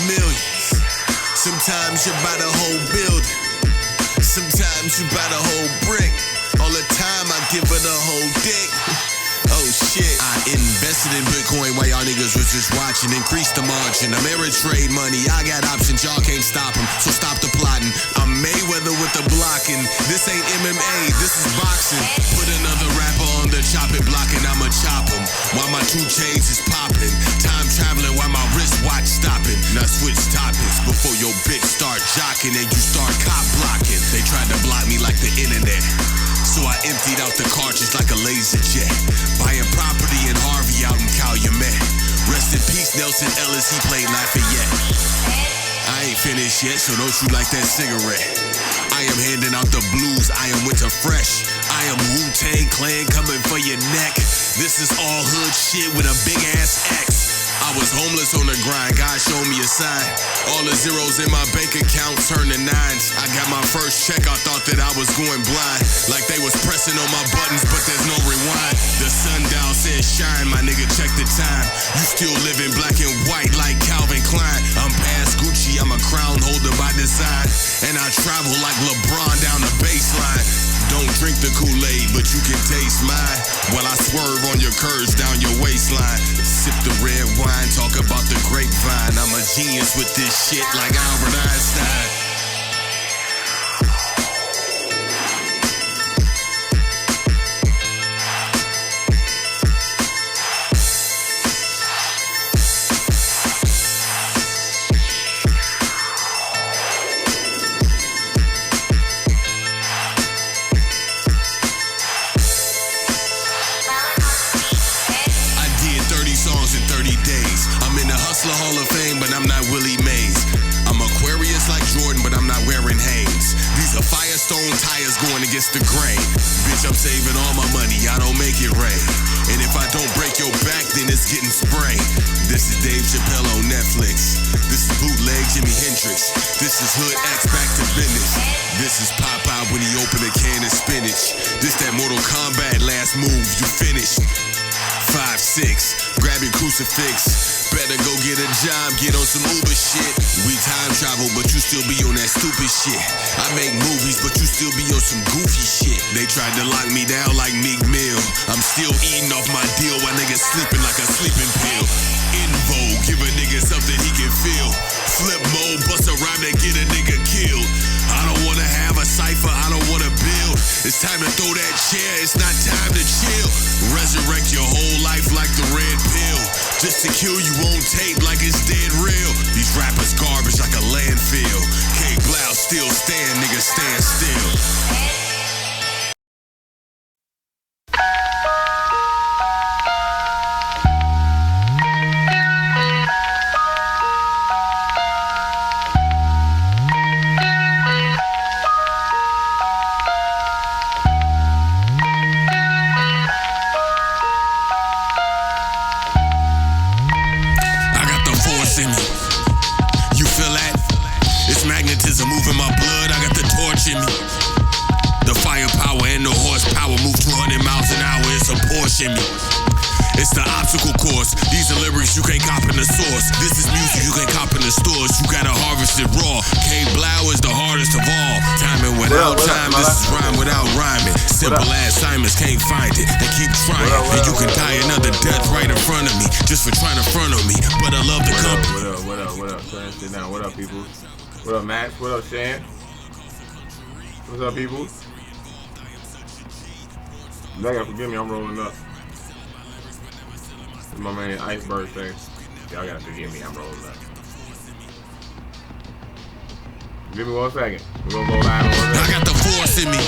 millions. Sometimes you're by the whole building. Sometimes you buy the whole brick. All the time I give her the whole dick. Oh shit. I invested in Bitcoin while y'all niggas was just watching. Increase the margin. Ameritrade money. I got options. Y'all can't stop them. So stop the plotting. I'm Mayweather with the blocking. This ain't MMA. This is boxing. Put another rapper on the chopping block and I'ma chop him. While my 2 chains is popping. Time traveling while my wristwatch stopping. Now switch topics before your bitch start jocking and you start cop blocking. They tried to block me like the internet. So I emptied out the cartridge like a laser jet. Buying property in Harvey out in Calumet. Rest in peace, Nelson Ellis, he played Lafayette. I ain't finished yet, so don't shoot like that cigarette. I am handing out the blues, I am Winter Fresh. I am Wu-Tang Clan coming for your neck. This is all hood shit with a big ass X. I was homeless on the grind, God showed me a sign. All the zeros in my bank account turned to 9s. I got my first check, I thought that I was going blind. Like they was pressing on my buttons, but there's no rewind. The sundial says shine, my nigga, check the time. You still living black and white like Calvin Klein. I'm past Gucci, I'm a crown holder by design. And I travel like LeBron down the baseline. Don't drink the Kool-Aid, but you can taste mine. While I swerve on your curves down your waistline. Sip the red wine, talk about the grapevine. I'm a genius with this shit like Albert Einstein. Hall of Fame, but I'm not Willie Mays. I'm Aquarius like Jordan, but I'm not wearing Hanes. These are Firestone tires going against the grain. Bitch, I'm saving all my money, I don't make it rain. And if I don't break your back, then it's getting sprayed. This is Dave Chappelle on Netflix. This is bootleg Jimi Hendrix. This is Hood X back to business. This is Popeye when he opened a can of spinach. This that Mortal Kombat last move, you finished. 5'6", grab your crucifix. Better go get a job, get on some Uber shit. We time travel, but you still be on that stupid shit. I make movies, but you still be on some goofy shit. They tried to lock me down like Meek Mill. I'm still eating off my deal while niggas sleeping like a sleeping pill. In vogue, give a nigga something he can feel. Flip mode, bust a rhyme that get a nigga killed. I don't wanna have a cipher, I don't wanna build. It's time to throw that chair, it's not time to chill. Resurrect your whole life like the red pill. Just to kill you on tape like it's dead real. These rappers garbage like a landfill. K-Blao still stand, nigga, stand still. In me. You feel that? It's magnetism moving my blood. I got the torch in me. The firepower and the horsepower move 200 miles an hour. It's a Porsche in me. It's the obstacle course. These are lyrics you can't cop in the source. This is music you can't cop in the stores. You gotta harvest it raw. K-Blao is the hardest of all. Timing without time. This is rhyme without rhyming. Simple as Simons can't find it. They keep trying. And you can die another death right in front of me. Just for trying to front on me. But I love the company. What up? Turn shit down. What up, people? What up, Max? What up, Shan? What's up, people? Y'all gotta forgive me, I'm rolling up. This is my man Iceberg thing. Y'all gotta forgive me, I'm rolling up. Give me 1 second. We're gonna go live in 1 second. I got the force in me.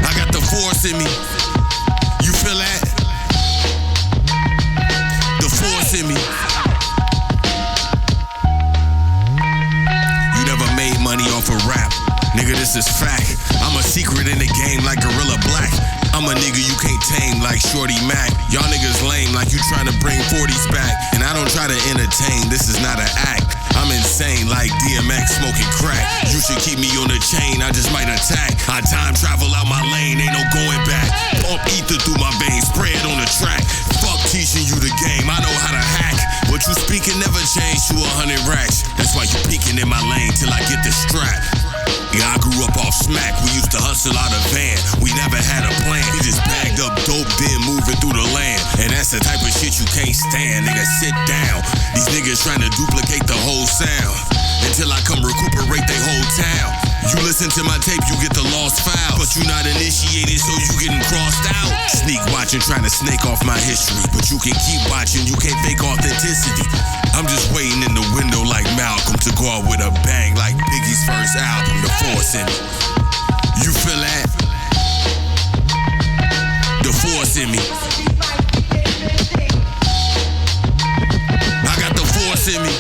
I got the force in me. You feel that? The force in me. You never made money off of rap. Nigga, this is fact. I'm a secret in the game like Gorilla Black. I'm a nigga you can't tame like Shorty Mac. Y'all niggas lame like you trying to bring 40s back. And I don't try to entertain, this is not an act. I'm insane like DMX smoking crack. You should keep me on the chain, I just might attack. I time travel out my lane, ain't no going back. Pump ether through my veins, spray it on the track. Fuck teaching you the game, I know how to hack. What you speaking never changed to 100 racks. That's why you peeking in my lane till I get the strap. Yeah, I grew up off smack, we used to hustle out of van. We never had a plan, we just bagged up dope, then moving through the land. And that's the type of shit you can't stand, nigga, sit down. These niggas trying to duplicate the whole sound. Until I come recuperate they whole town. You listen to my tape, you get the lost file. But you not initiated, so you getting crossed out. Sneak watching, trying to snake off my history. But you can keep watching, you can't fake authenticity. I'm just waiting in the window like Malcolm to go out with a bang like Biggie's first album, The Force in me. You feel that? The force in me. I got the force in me.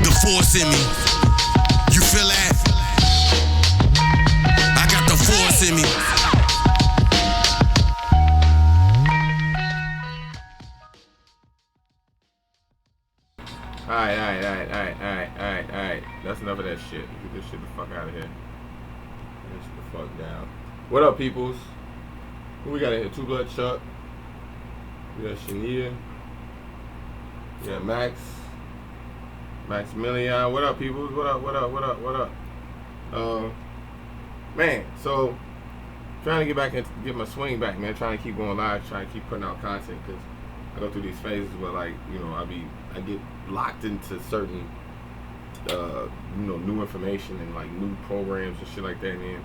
The force in me. You feel that? I got the force in me. Alright. That's enough of that shit. Get this shit the fuck out of here. Get this shit the fuck down. What up, peoples? Who we got in here? Two Blood Chuck. We got Shania. We got Maximilian. What up, peoples? What up? Man, so trying to get back and get my swing back, man. Trying to keep going live, trying to keep putting out content, because I go through these phases where, like, you know, I get locked into certain new information and like new programs and shit like that, and then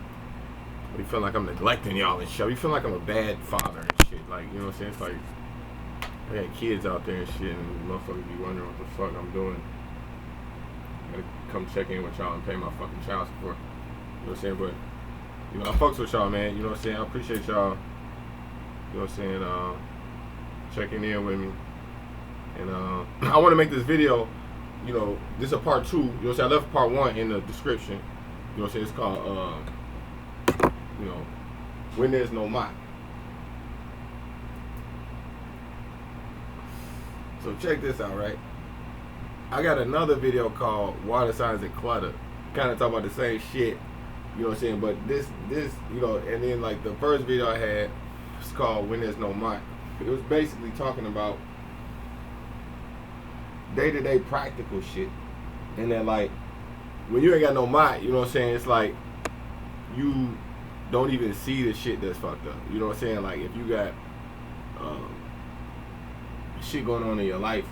we feel like I'm neglecting y'all and shit. We feel like I'm a bad father and shit. Like, you know what I'm saying? It's like I got kids out there and shit, and motherfuckers be wondering what the fuck I'm doing. I gotta come check in with y'all and pay my fucking child support. You know what I'm saying? But you know, I fucks with y'all, man. You know what I'm saying? I appreciate y'all. You know what I'm saying? Checking in with me. And I want to make this video. You know, this is a part 2. You know what I'm saying? I left part 1 in the description. You know what I'm saying? It's called, you know, When There's No Mott. So check this out, right? I got another video called Water Signs and Clutter. Kind of talking about the same shit. You know what I'm saying? But this, you know, and then like the first video I had was called When There's No Mott. It was basically talking about day-to-day practical shit. And then like when you ain't got no mind, you know what I'm saying, it's like you don't even see the shit that's fucked up. You know what I'm saying? Like if you got shit going on in your life,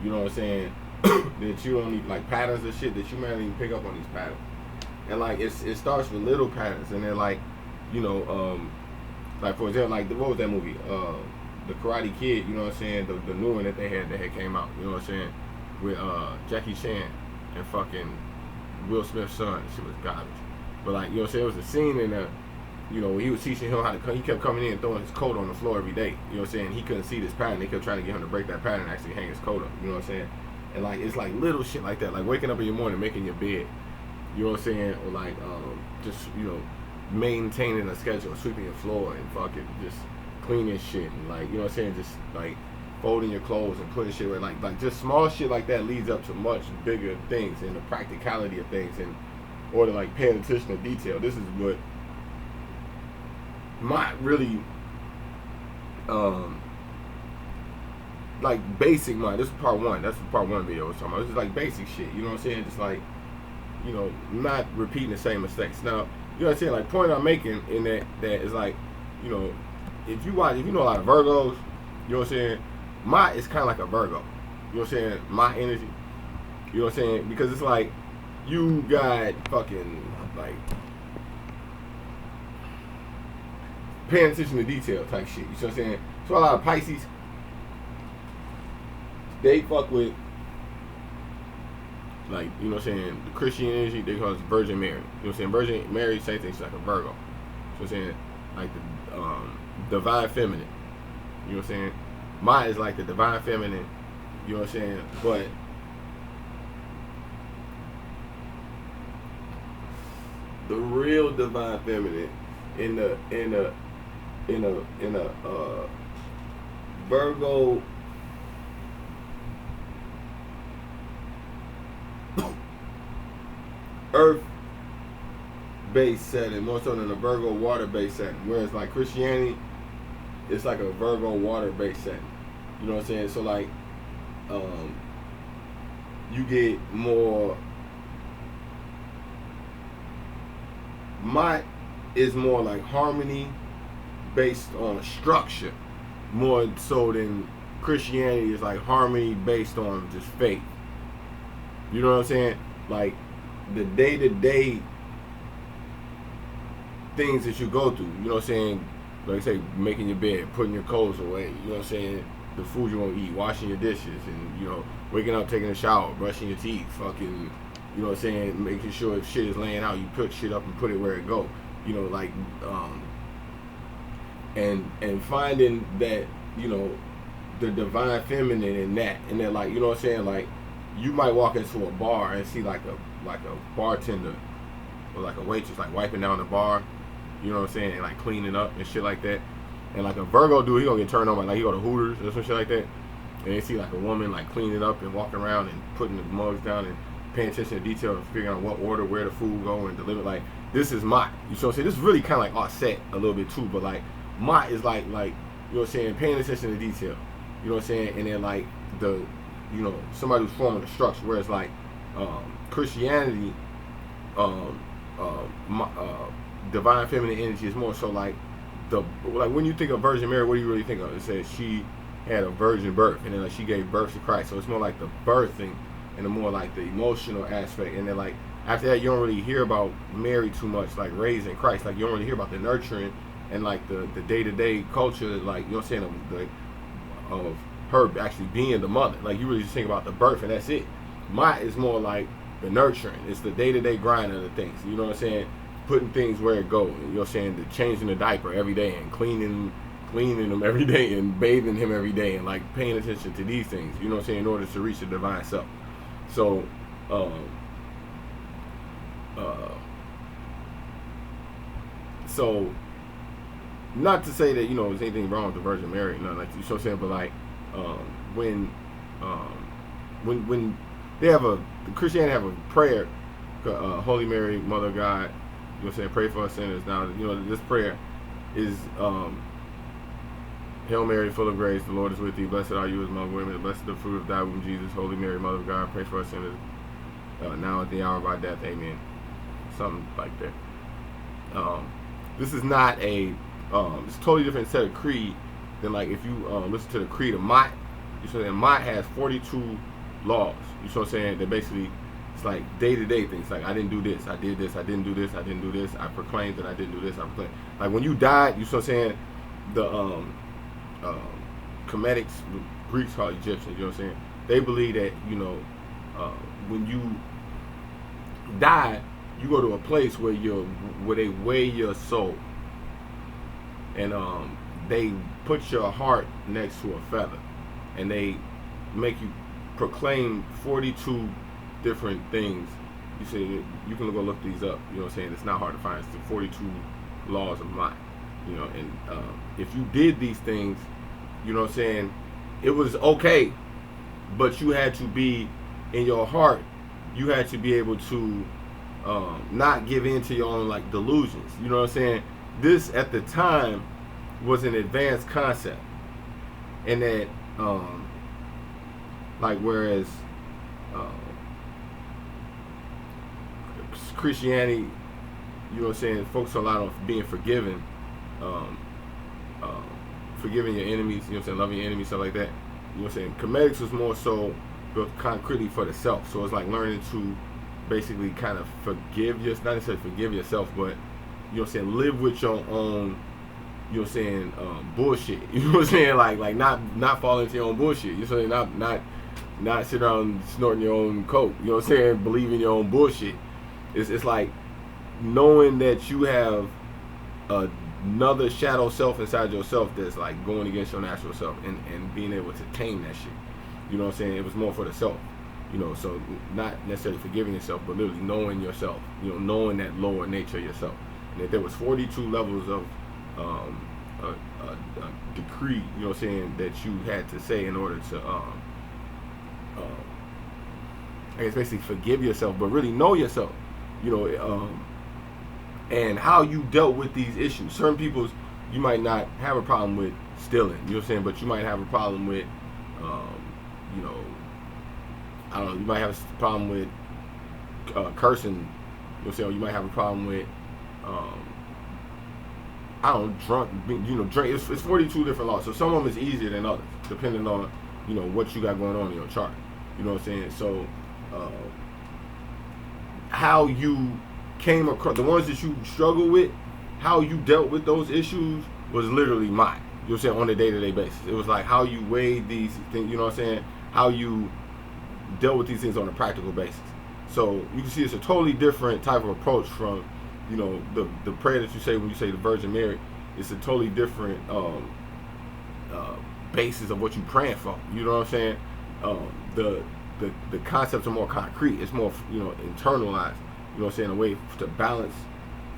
you know what I'm saying, that you don't even, like patterns of shit that you might not even pick up on these patterns. And like it starts with little patterns, and then like, you know, like for example, like what was that movie? The Karate Kid, you know what I'm saying, the new one that they had came out, you know what I'm saying, with Jackie Chan and fucking Will Smith's son. Shit was garbage. But like, you know what I'm saying, it was a scene in there, you know, he was teaching him how to, he kept coming in and throwing his coat on the floor every day, you know what I'm saying, he couldn't see this pattern, they kept trying to get him to break that pattern and actually hang his coat up, you know what I'm saying, and like, it's like little shit like that, like waking up in your morning, making your bed, you know what I'm saying, or like, just, you know, maintaining a schedule, sweeping your floor and fucking just cleaning shit, and like, you know what I'm saying, just like folding your clothes and putting shit away, like just small shit like that leads up to much bigger things and the practicality of things, and or to like paying attention to detail. This is what my really like basic mind. This is part 1. That's what part 1 video was talking about. This is like basic shit, you know what I'm saying, just like, you know, not repeating the same mistakes. Now, you know what I'm saying, like point I'm making in that is like, you know, if you know a lot of Virgos, you know what I'm saying, my is kind of like a Virgo, you know what I'm saying, my energy, you know what I'm saying, because it's like you got fucking like paying attention to detail type shit, you know what I'm saying. So a lot of Pisces, they fuck with, like, you know what I'm saying, the Christian energy, they call it Virgin Mary, you know what I'm saying, Virgin Mary, same thing, she's like a Virgo, you know what I'm saying, like the divine feminine, you know what I'm saying. Mine is like the divine feminine, you know what I'm saying, but the real divine feminine in a Virgo earth-based setting more so than a Virgo water-based setting. Whereas like Christianity, it's like a Virgo water-based setting. You know what I'm saying? So like, you get more. Mott is more like harmony based on structure, more so than Christianity is like harmony based on just faith. You know what I'm saying? Like the day-to-day things that you go through, you know what I'm saying? Like I say, making your bed, putting your clothes away, you know what I'm saying? The food you're gonna eat, washing your dishes, and you know, waking up, taking a shower, brushing your teeth, fucking, you know what I'm saying, making sure if shit is laying out, you put shit up and put it where it go. You know, like and finding that, you know, the divine feminine in that, and then like, you know what I'm saying, like you might walk into a bar and see like a bartender or like a waitress like wiping down the bar, you know what I'm saying, and like cleaning up and shit like that. And like a Virgo dude, he gonna get turned on by like he go to Hooters or some shit like that, and they see like a woman like cleaning up and walking around and putting the mugs down and paying attention to detail and figuring out what order, where the food go and deliver. Like this is Mott. You know what I'm saying? This is really kind of like offset a little bit too, but like Mott is like you know what I'm saying, paying attention to detail. You know what I'm saying? And then like the, you know, somebody who's forming the structure. Whereas like Christianity, divine feminine energy is more so like like when you think of Virgin Mary, what do you really think of? It says she had a virgin birth, and then like she gave birth to Christ. So it's more like the birthing and the more like the emotional aspect. And then like after that, you don't really hear about Mary too much, like raising Christ. Like you don't really hear about the nurturing and like the day-to-day culture, like, you know what I'm saying, of her actually being the mother. Like you really just think about the birth and that's it. Mott is more like the nurturing. It's the day-to-day grind of the things. You know what I'm saying? Putting things where it goes. You know what I'm saying? The changing the diaper every day and cleaning him every day and bathing him every day and like paying attention to these things. You know what I'm saying? In order to reach the divine self. So, so not to say that, you know, there's anything wrong with the Virgin Mary, nothing like that, you know what I'm saying? But like, when they have Christianity have a prayer, Holy Mary, Mother of God, you know what I'm saying, pray for us sinners. Now, you know, this prayer is, Hail Mary, full of grace, the Lord is with thee. Blessed are you among women. Blessed is the fruit of thy womb, Jesus. Holy Mary, Mother of God, pray for us sinners, now at the hour of our death. Amen. Something like that. This is not a, it's a totally different set of creed than like if you listen to the creed of Mott. You know what I'm saying? Mott has 42 laws. You know what I'm saying? That basically, it's like day-to-day things. Like, I didn't do this, I did this, I didn't do this, I didn't do this, I proclaimed that I didn't do this, I proclaimed. Like when you died, you know what I'm saying? The Cometics, Greeks call Egyptians, you know what I'm saying? They believe that, you know, when you die, you go to a place where they weigh your soul, and they put your heart next to a feather, and they make you proclaim 42 different things. You say you can go look these up. You know what I'm saying? It's not hard to find. It's the 42 laws of Mott. You know, and if you did these things, you know what I'm saying, it was okay, but you had to be in your heart. You had to be able to not give in to your own like delusions. You know what I'm saying? This at the time was an advanced concept, and that like whereas Christianity, you know what I'm saying, focus a lot on being forgiven, forgiving your enemies, you know what I'm saying, loving your enemies, stuff like that. You know what I'm saying? Comedics was more so built concretely for the self. So it's like learning to basically kind of forgive yourself, not necessarily forgive yourself, but, you know what I'm saying, live with your own, you know what I'm saying, bullshit. You know what I'm saying? Like not fall into your own bullshit. You know what I'm saying? Not sit around snorting your own coke. You know what I'm saying? Believe in your own bullshit. It's like knowing that you have another shadow self inside yourself that's like going against your natural self, and being able to tame that shit. You know what I'm saying? It was more for the self. You know, so not necessarily forgiving yourself, but literally knowing yourself. You know, knowing that lower nature of yourself. And that there was 42 levels of a decree, you know what I'm saying, that you had to say in order to I guess basically forgive yourself, but really know yourself. you know, and how you dealt with these issues. Certain people's, you might not have a problem with stealing, you know what I'm saying, but you might have a problem with, you know, I don't know, you might have a problem with cursing, you know what I'm saying, or you might have a problem with, I don't know, drunk, you know, drink. It's 42 different laws, so some of them is easier than others, depending on, you know, what you got going on in your chart. You know what I'm saying? So, how you came across the ones that you struggle with, how you dealt with those issues was literally mine. You know what I'm saying? On a day-to-day basis, it was like how you weighed these things. You know what I'm saying? How you dealt with these things on a practical basis. So you can see it's a totally different type of approach from, you know, the prayer that you say when you say the Virgin Mary. It's a totally different basis of what you're praying for. You know what I'm saying? The concepts are more concrete. It's more, you know, internalized. You know what I'm saying? A way to balance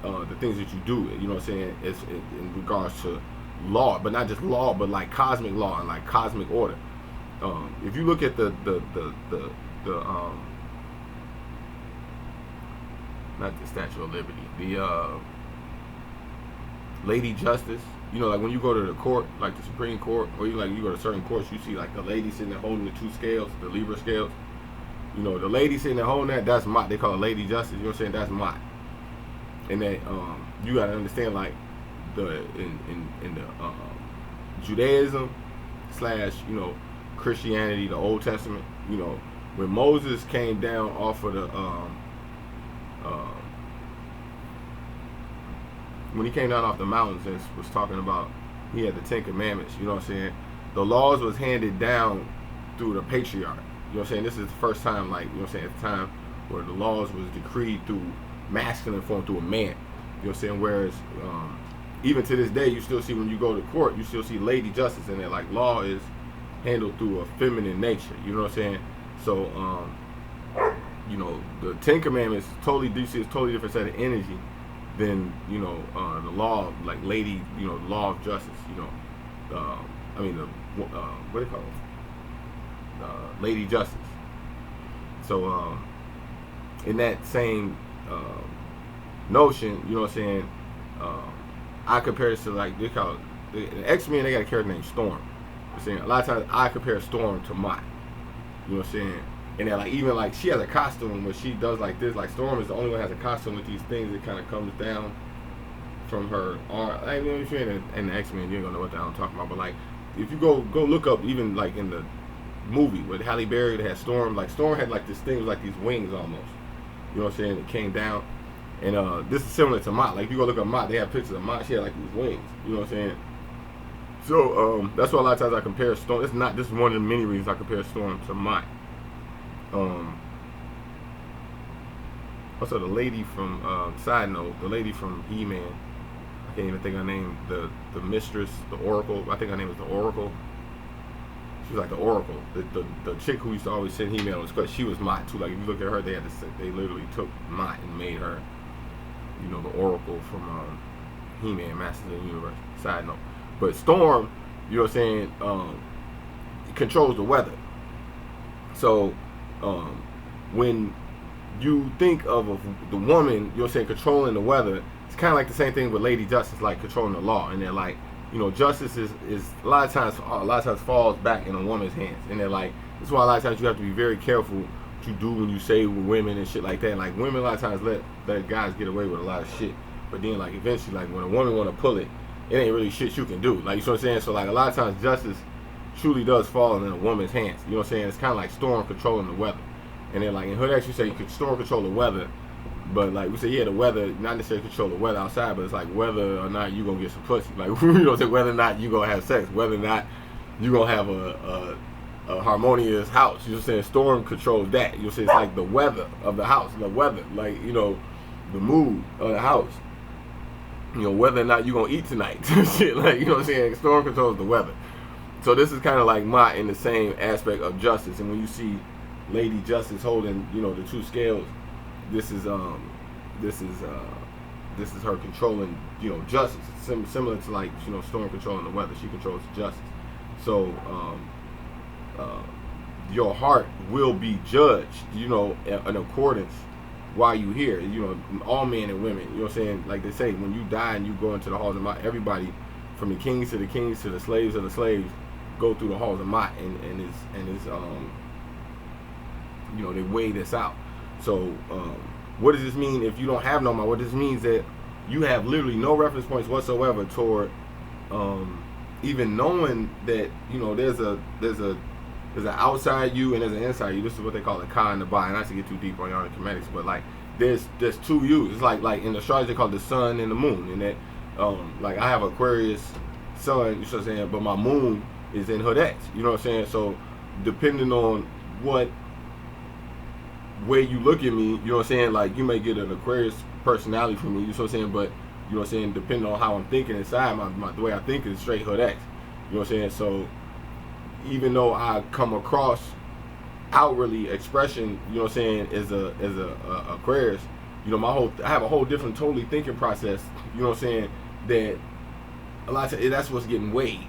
the things that you do. You know what I'm saying? It's in regards to law, but not just law, but like cosmic law and like cosmic order. If you look at the not the Statue of Liberty, the Lady Justice. You know, like when you go to the court, like the Supreme Court, or you go to certain courts, you see like the lady sitting there holding the two scales, the Libra scales. You know, the lady sitting there holding that, that's Mot. They call it Lady Justice. You know what I'm saying? That's Mot. And that you gotta understand, like in the Judaism / you know, Christianity, the Old Testament. You know, when Moses came down off of the when he came down off the mountains and was talking about, he had the 10 Commandments, you know what I'm saying? The laws was handed down through the patriarch. You know what I'm saying? This is the first time, like, you know what I'm saying, at the time where the laws was decreed through masculine form, through a man. You know what I'm saying? Whereas, even to this day, you still see when you go to court, you still see Lady Justice in there. Like, law is handled through a feminine nature. You know what I'm saying? So, you know, the 10 Commandments totally, you see, it's a totally different set of energy than, you know, the law of, like, lady, you know, law of justice, you know, I mean, the, what do you call it? Lady Justice. So, in that same notion, you know what I'm saying, I compare this to, like, they call it, the X-Men, they got a character named Storm. I'm saying, a lot of times I compare Storm to Mott. You know what I'm saying? And then, like, even like she has a costume where she does like this. Like, Storm is the only one that has a costume with these things that kind of comes down from her arm. I mean, if you're in the X-Men, you ain't gonna know what the hell I'm talking about. But like, if you go look up, even like in the movie with Halle Berry that had Storm, like Storm had like this thing, like these wings almost. You know what I'm saying? It came down, and this is similar to Mott. Like, if you go look up Mott, they have pictures of Mott. She had like these wings. You know what I'm saying? So that's why a lot of times I compare Storm. It's not. This is one of the many reasons I compare Storm to Mott. Also, the lady from side note, the lady from He-Man, I can't even think her name. The mistress, the Oracle. I think her name was the Oracle. She was like the Oracle. The chick who used to always send He-Man was, because she was Mott too. Like, if you look at her, they literally took Mott and made her, you know, the Oracle from He-Man, Masters of the Universe. Side note. But Storm, you know what I'm saying, controls the weather. So when you think of the woman, you know what I'm saying, controlling the weather, it's kind of like the same thing with Lady Justice, like controlling the law. And they're like, you know, justice is a lot of times falls back in a woman's hands. And they're like, that's why a lot of times you have to be very careful what you do when you say with women and shit like that. Like, women a lot of times let guys get away with a lot of shit. But then, like, eventually, like, when a woman want to pull it, it ain't really shit you can do. Like, you know what I'm saying? So, like, a lot of times justice truly does fall in a woman's hands. You know what I'm saying? It's kind of like Storm controlling the weather. And then, like, in Hood actually say you can Storm control the weather, but like we say, yeah, the weather, not necessarily control the weather outside, but it's like whether or not you gonna get some pussy. Like, you know what I'm saying? Whether or not you gonna have sex, whether or not you gonna have a harmonious house. You know what I'm saying? Storm controls that. You know what I'm saying? It's like the weather of the house, the weather, like, you know, the mood of the house. You know, whether or not you gonna eat tonight. Shit, like, you know what I'm saying? Storm controls the weather. So this is kind of like Mott in the same aspect of justice. And when you see Lady Justice holding, you know, the two scales, this is her controlling, you know, justice. Similar to, like, you know, Storm controlling the weather. She controls justice. So your heart will be judged, you know, in accordance why you here. You know, all men and women. You know what I'm saying? Like they say, when you die and you go into the halls of Ma'at, everybody, from the kings to the slaves of the slaves, go through the halls of Ma'at, and it's you know, they weigh this out. So what does this mean if you don't have no Ma'at? What this means that you have literally no reference points whatsoever toward even knowing that, you know, there's an outside you and there's an inside you. This is what they call a Ka and the Ba. And not to get too deep on y'all in kinematics, but like there's two yous. It's like in astrology they call it the sun and the moon. And that like I have Aquarius sun, you know what I'm saying, but my moon is in Hood X. You know what I'm saying? So depending on what way you look at me, you know what I'm saying, like you may get an Aquarius personality from me, you know what I'm saying, but you know what I'm saying, depending on how I'm thinking inside, the way I think is straight Hood X. You know what I'm saying? So even though I come across outwardly expression, you know what I'm saying, as a Aquarius, you know, I have a whole different totally thinking process, you know what I'm saying, that a lot of times that's what's getting weighed,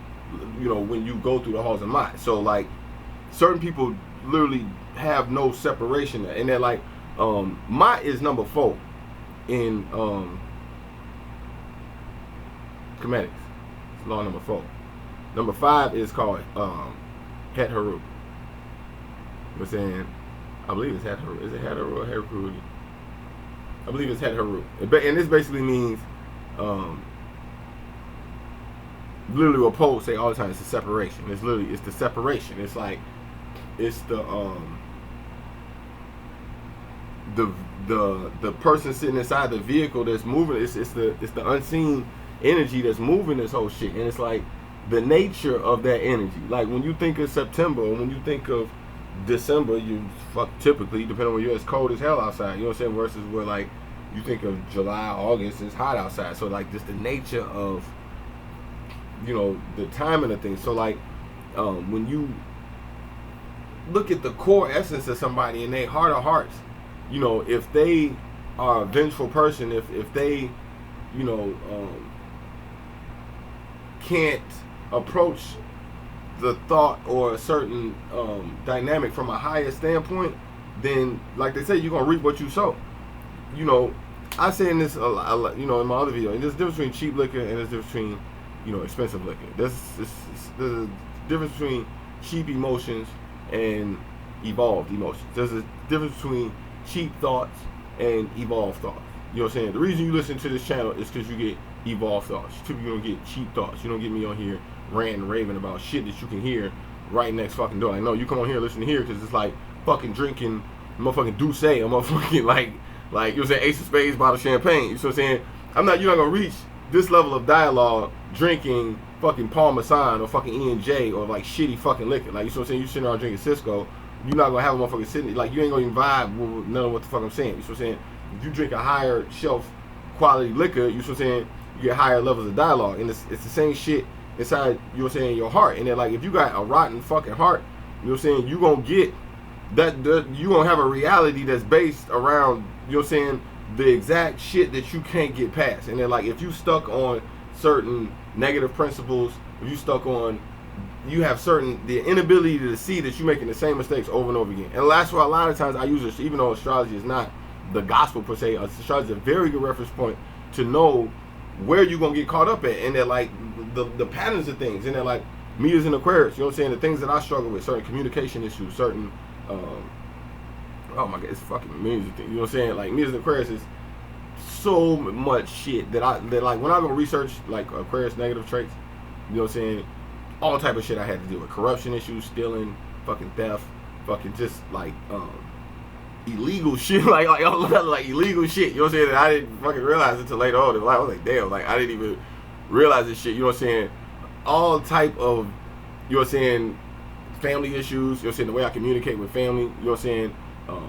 you know, when you go through the halls of Ma'at. So like certain people literally have no separation, and they're like Ma'at is number 4 in kinematics. It's law number 4. Number 5 is called Het Haru. You know what I'm saying? I believe it's Het Haru. Is it Het Haru or Haru? I believe it's Het Haru. And this basically means literally what poets say all the time, it's the separation. It's the separation. It's like it's the person sitting inside the vehicle that's moving. It's the unseen energy that's moving this whole shit. And it's like the nature of that energy. Like when you think of September, or when you think of December, you typically, depending on where you're, it's cold as hell outside. You know what I'm saying? Versus where like you think of July, August, it's hot outside. So like just the nature of, you know, the timing of things. So like when you look at the core essence of somebody in their heart of hearts, you know, if they are a vengeful person, if they, you know, can't approach the thought or a certain dynamic from a higher standpoint, then like they say, you're gonna reap what you sow. You know, I say in this, you know, in my other video, and there's a difference between cheap liquor and there's a difference between, you know, expensive liquor. There's a difference between cheap emotions and evolved emotions. There's a difference between cheap thoughts and evolved thoughts. You know what I'm saying? The reason you listen to this channel is because you get evolved thoughts. You typically don't get cheap thoughts. You don't get me on here ranting and raving about shit that you can hear right next fucking door. Like, no, you come on here and listen to here because it's like fucking drinking motherfucking Douce or motherfucking like you know what I'm saying, Ace of Spades bottle of champagne. You know what I'm saying? You're not gonna reach this level of dialogue drinking fucking Parmesan or fucking E&J or like shitty fucking liquor. Like, you know what I'm saying? You sitting around drinking Cisco, you're not gonna have a motherfucker sitting, like, you ain't gonna even vibe with none of what the fuck I'm saying. You know what I'm saying? If you drink a higher shelf quality liquor, you know what I'm saying, you get higher levels of dialogue. And it's the same shit inside, you know what I'm saying, your heart. And then like, if you got a rotten fucking heart, you know what I'm saying, you gonna get that, you gonna have a reality that's based around, you know what I'm saying, the exact shit that you can't get past. And then like, if you stuck on certain negative principles, if you stuck on, you have the inability to see that you're making the same mistakes over and over again. And that's why a lot of times I use it, even though astrology is not the gospel per se, astrology is a very good reference point to know where you're gonna get caught up at. And they're like the patterns of things. And they're like, me as an Aquarius, you know what I'm saying, the things that I struggle with, certain communication issues, certain oh my god, it's fucking amazing thing. You know what I'm saying? Like, me as an Aquarius is so much shit that like when I go research like Aquarius negative traits, you know what I'm saying, all type of shit I had to deal with. Corruption issues, stealing, fucking theft, fucking just like illegal shit, like illegal shit, you know what I'm saying, that I didn't fucking realize until later on in life. I was like, damn, like I didn't even realize this shit, you know what I'm saying? All type of, you know what I'm saying, family issues, you know what I'm saying, the way I communicate with family, you know what I'm saying,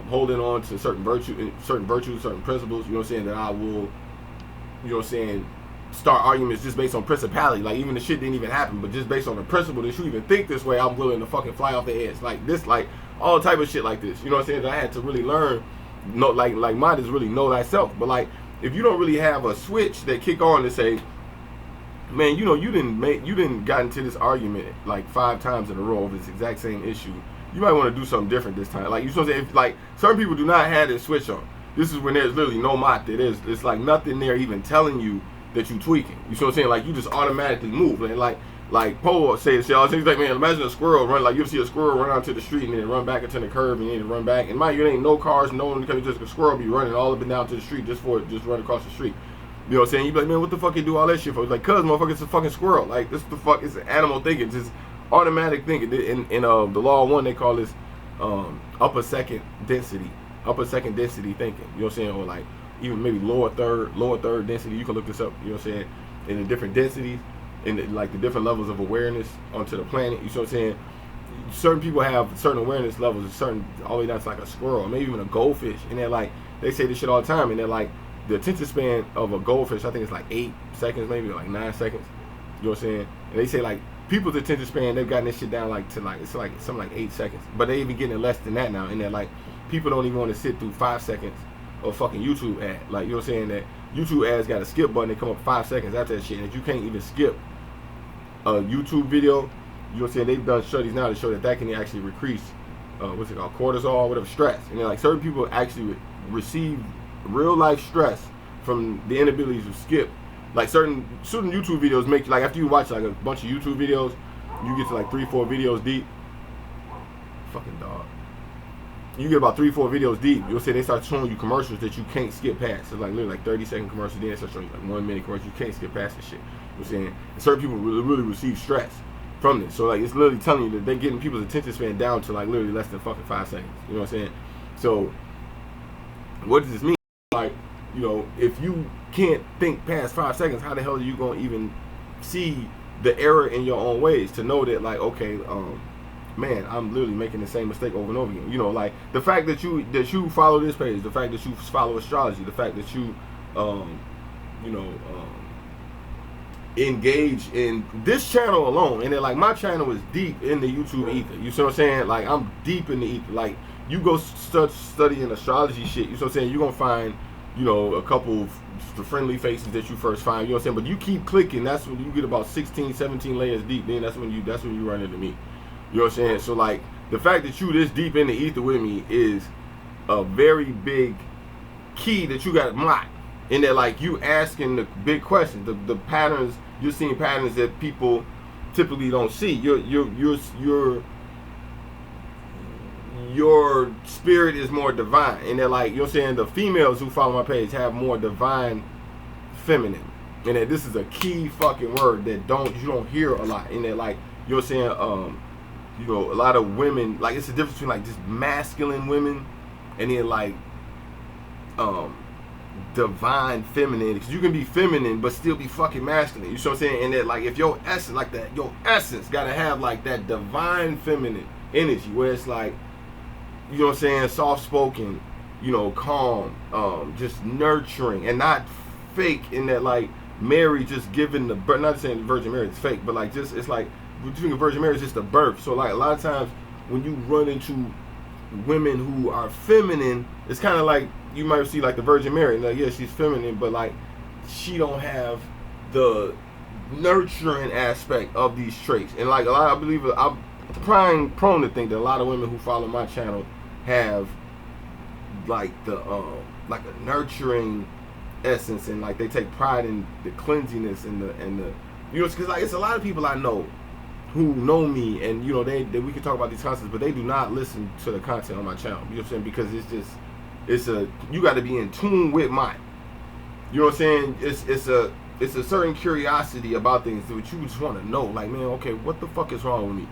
holding on to certain virtues, certain principles, you know what I'm saying, that I will, you know what I'm saying, start arguments just based on principality. Like, even the shit didn't even happen, but just based on the principle that you even think this way, I'm willing to fucking fly off the edge. Like this, like all type of shit like this. You know what I'm saying? That I had to really learn. No, like mine is really know thyself. But like, if you don't really have a switch that kick on to say, man, you know, you didn't got into this argument like 5 times in a row over this exact same issue. You might want to do something different this time. Like, you know what I'm saying? If, like, certain people do not have this switch on. this is when there's literally no mot. It's like nothing there even telling you that you tweaking. You see what I'm saying? Like you just automatically move. And like Paul says, y'all, he's like, man, imagine a squirrel run, like you see a squirrel run out to the street and then run back into the curb and then run back. And mind you, it ain't no cars, no one, because just a squirrel be running all up and down to the street just run across the street. You know what I'm saying? You be like, man, what the fuck you do all that shit for? It's like, cuz, motherfucker, it's a fucking squirrel. Like, this the fuck, it's an animal thinking. It's just automatic thinking. In the law of one, they call this upper second density thinking. You know what I'm saying? Or like, even maybe lower third density. You can look this up, you know what I'm saying? In the different densities, in like the different levels of awareness onto the planet. You know what I'm saying? Certain people have certain awareness levels, all the way down to like a squirrel, maybe even a goldfish. And they're like, they say this shit all the time, and they're like, the attention span of a goldfish, I think it's like 8 seconds, maybe like 9 seconds. You know what I'm saying? And they say like people's attention span, they've gotten this shit down like to like, it's like something like 8 seconds. But they even getting less than that now. And they're like, people don't even want to sit through 5 seconds of fucking YouTube ad. Like, you know what I'm saying? That YouTube ads got a skip button, they come up 5 seconds after that shit. And if you can't even skip a YouTube video, you know what I'm saying? They've done studies now to show that can actually increase, what's it called? Cortisol, whatever, stress. And they're like, certain people actually receive real life stress from the inability to skip. Like certain YouTube videos make, like after you watch like a bunch of YouTube videos, you get to like 3-4 videos deep. Fucking dog. You get about 3-4 videos deep, you'll say they start showing you commercials that you can't skip past. So like literally like 30-second commercials, then they start showing you like 1 minute commercials, you can't skip past this shit. You know what I'm saying? And certain people really receive stress from this. So like it's literally telling you that they're getting people's attention span down to like literally less than fucking 5 seconds. You know what I'm saying? So what does this mean? Like, you know, if you can't think past 5 seconds, how the hell are you gonna even see the error in your own ways to know that like, okay, man, I'm literally making the same mistake over and over again. You know, like the fact that you follow this page, the fact that you follow astrology, the fact that you engage in this channel alone, and then like my channel is deep in the YouTube ether. You see what I'm saying? Like I'm deep in the ether. Like you go start studying astrology shit, you see what I'm saying? You're gonna find, you know, a couple of the friendly faces that you first find, you know what I'm saying? But you keep clicking, that's when you get about 16, 17 layers deep, then that's when you run into me. You know what I'm saying? So like the fact that you this deep in the ether with me is a very big key that you got locked. In that like you asking the big questions, the patterns, you're seeing patterns that people typically don't see. Your spirit is more divine. And they're like, you know what I'm saying, the females who follow my page have more divine feminine. And that this is a key fucking word that you don't hear a lot. And they're like, you know what I'm saying, you know, a lot of women, like it's the difference between like just masculine women and then like divine feminine, because you can be feminine but still be fucking masculine. You know what I'm saying? And that like if your essence like that, your essence gotta have like that divine feminine energy where it's like, you know what I'm saying, soft spoken, you know, calm, just nurturing and not fake. In that like Mary just giving the birth, not saying the Virgin Mary is fake, but like just it's like between the Virgin Mary is just a birth. So like a lot of times when you run into women who are feminine, it's kind of like you might see like the Virgin Mary, like yeah, she's feminine, but like she don't have the nurturing aspect of these traits. And like a lot, I believe I'm prone to think that a lot of women who follow my channel have like the like a nurturing essence, and like they take pride in the cleanliness and the you know, because like it's a lot of people I know who know me, and you know they we can talk about these concepts, but they do not listen to the content on my channel. You know what I'm saying? Because it's you got to be in tune with mine. You know what I'm saying? It's a certain curiosity about things that you just want to know. Like, man, okay, what the fuck is wrong with me?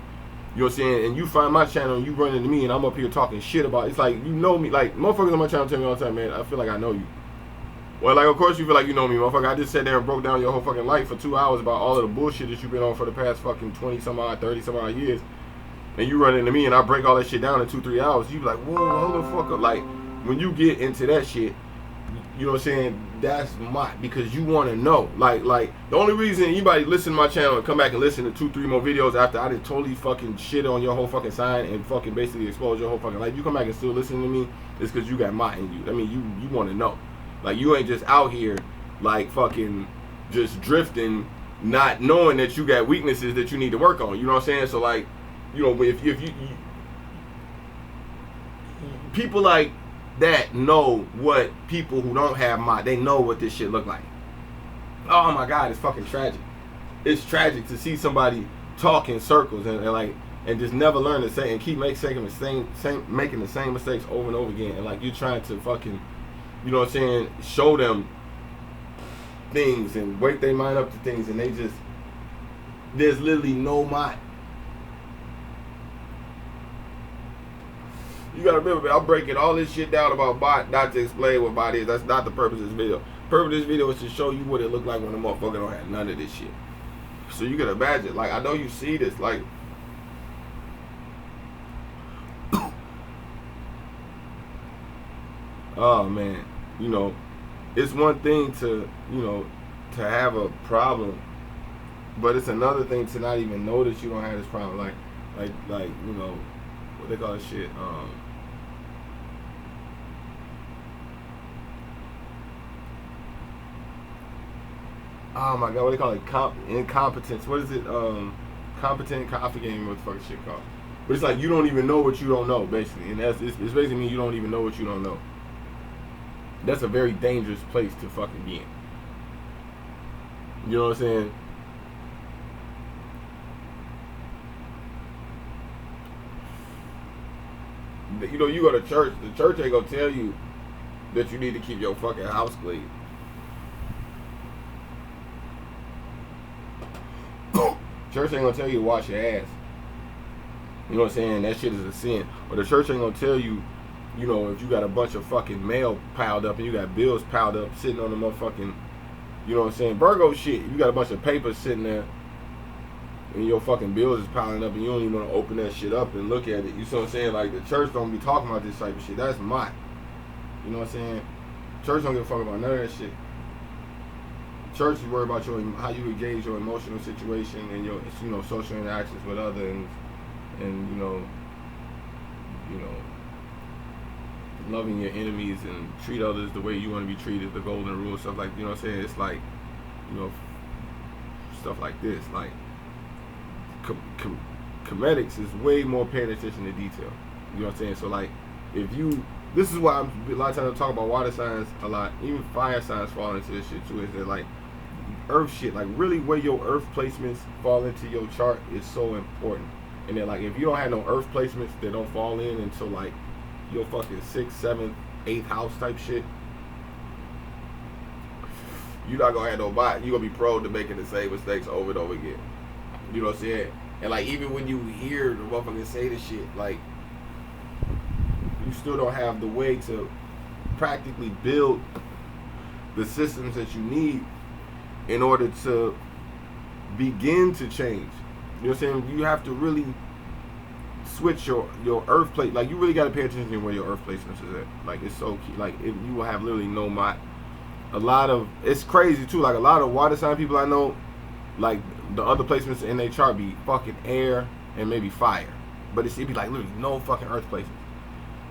You know what I'm saying? And you find my channel and you run into me and I'm up here talking shit about it. It's like, you know me. Like, motherfuckers on my channel tell me all the time, man, I feel like I know you. Well, like, of course you feel like you know me, motherfucker. I just sat there and broke down your whole fucking life for 2 hours about all of the bullshit that you've been on for the past fucking 20 some odd, 30 some odd years. And you run into me and I break all that shit down in 2-3 hours. You be like, whoa, hold the fuck up. Like, when you get into that shit, you know what I'm saying, that's because you want to know. Like the only reason anybody listen to my channel and come back and listen to 2-3 more videos after I did totally fucking shit on your whole fucking sign and fucking basically expose your whole fucking life, you come back and still listen to me, is because you got in you. I mean, you want to know. Like, you ain't just out here like fucking just drifting, not knowing that you got weaknesses that you need to work on. You know what I'm saying? So like, you know, if you people like that know what people who don't have mod, they know what this shit look like. Oh my God, it's fucking tragic. It's tragic to see somebody talk in circles and just never learn to say and keep making the same mistakes over and over again. And like you're trying to fucking, you know what I'm saying, show them things and wake their mind up to things, and there's literally no mind. You gotta remember, I'm breaking all this shit down about bot, not to explain what bot is. That's not the purpose of this video. The purpose of this video is to show you what it looked like when a motherfucker don't have none of this shit. So you can imagine, like, I know you see this, like, oh man, you know, it's one thing to, you know, to have a problem, but it's another thing to not even know that you don't have this problem. Like, you know, what they call this shit, oh my God, what do they call it? Incompetence. What is it? Competent. I forget what the fuck shit called. But it's like you don't even know what you don't know, basically, and it's basically mean you don't even know what you don't know. That's a very dangerous place to fucking be in. You know what I'm saying? You know, you go to church. The church ain't gonna tell you that you need to keep your fucking house clean. Church ain't gonna tell you to wash your ass. You know what I'm saying? That shit is a sin. Or the church ain't gonna tell you, you know, if you got a bunch of fucking mail piled up and you got bills piled up sitting on the motherfucking, you know what I'm saying, Virgo shit. You got a bunch of papers sitting there and your fucking bills is piling up and you don't even want to open that shit up and look at it. You see what I'm saying? Like, the church don't be talking about this type of shit. That's my, you know what I'm saying? Church don't give a fuck about none of that shit. Church is worried about how you engage your emotional situation and your, you know, social interactions with others, and you know, loving your enemies and treat others the way you want to be treated, the golden rule, stuff like, you know what I'm saying? It's like, you know, stuff like this. Like, comedics is way more paying attention to detail. You know what I'm saying? So like, this is why a lot of times I talk about water signs a lot, even fire signs fall into this shit too, is that like, earth shit, like really where your earth placements fall into your chart is so important. And then like, if you don't have no earth placements that don't fall in until like your fucking 6th, 7th, 8th house type shit, you're not gonna have no bot. You're gonna be prone to making the same mistakes over and over again. You know what I'm saying? And like, even when you hear the motherfuckers say this shit, like, you still don't have the way to practically build the systems that you need in order to begin to change. You know what I'm saying? You have to really switch your earth plate. Like, you really got to pay attention to where your earth placements is at. Like, it's so key. Like, you will have literally no mod. It's crazy too. Like, a lot of water sign people I know, like, the other placements in their chart be fucking air and maybe fire, but it'd be like literally no fucking earth placements.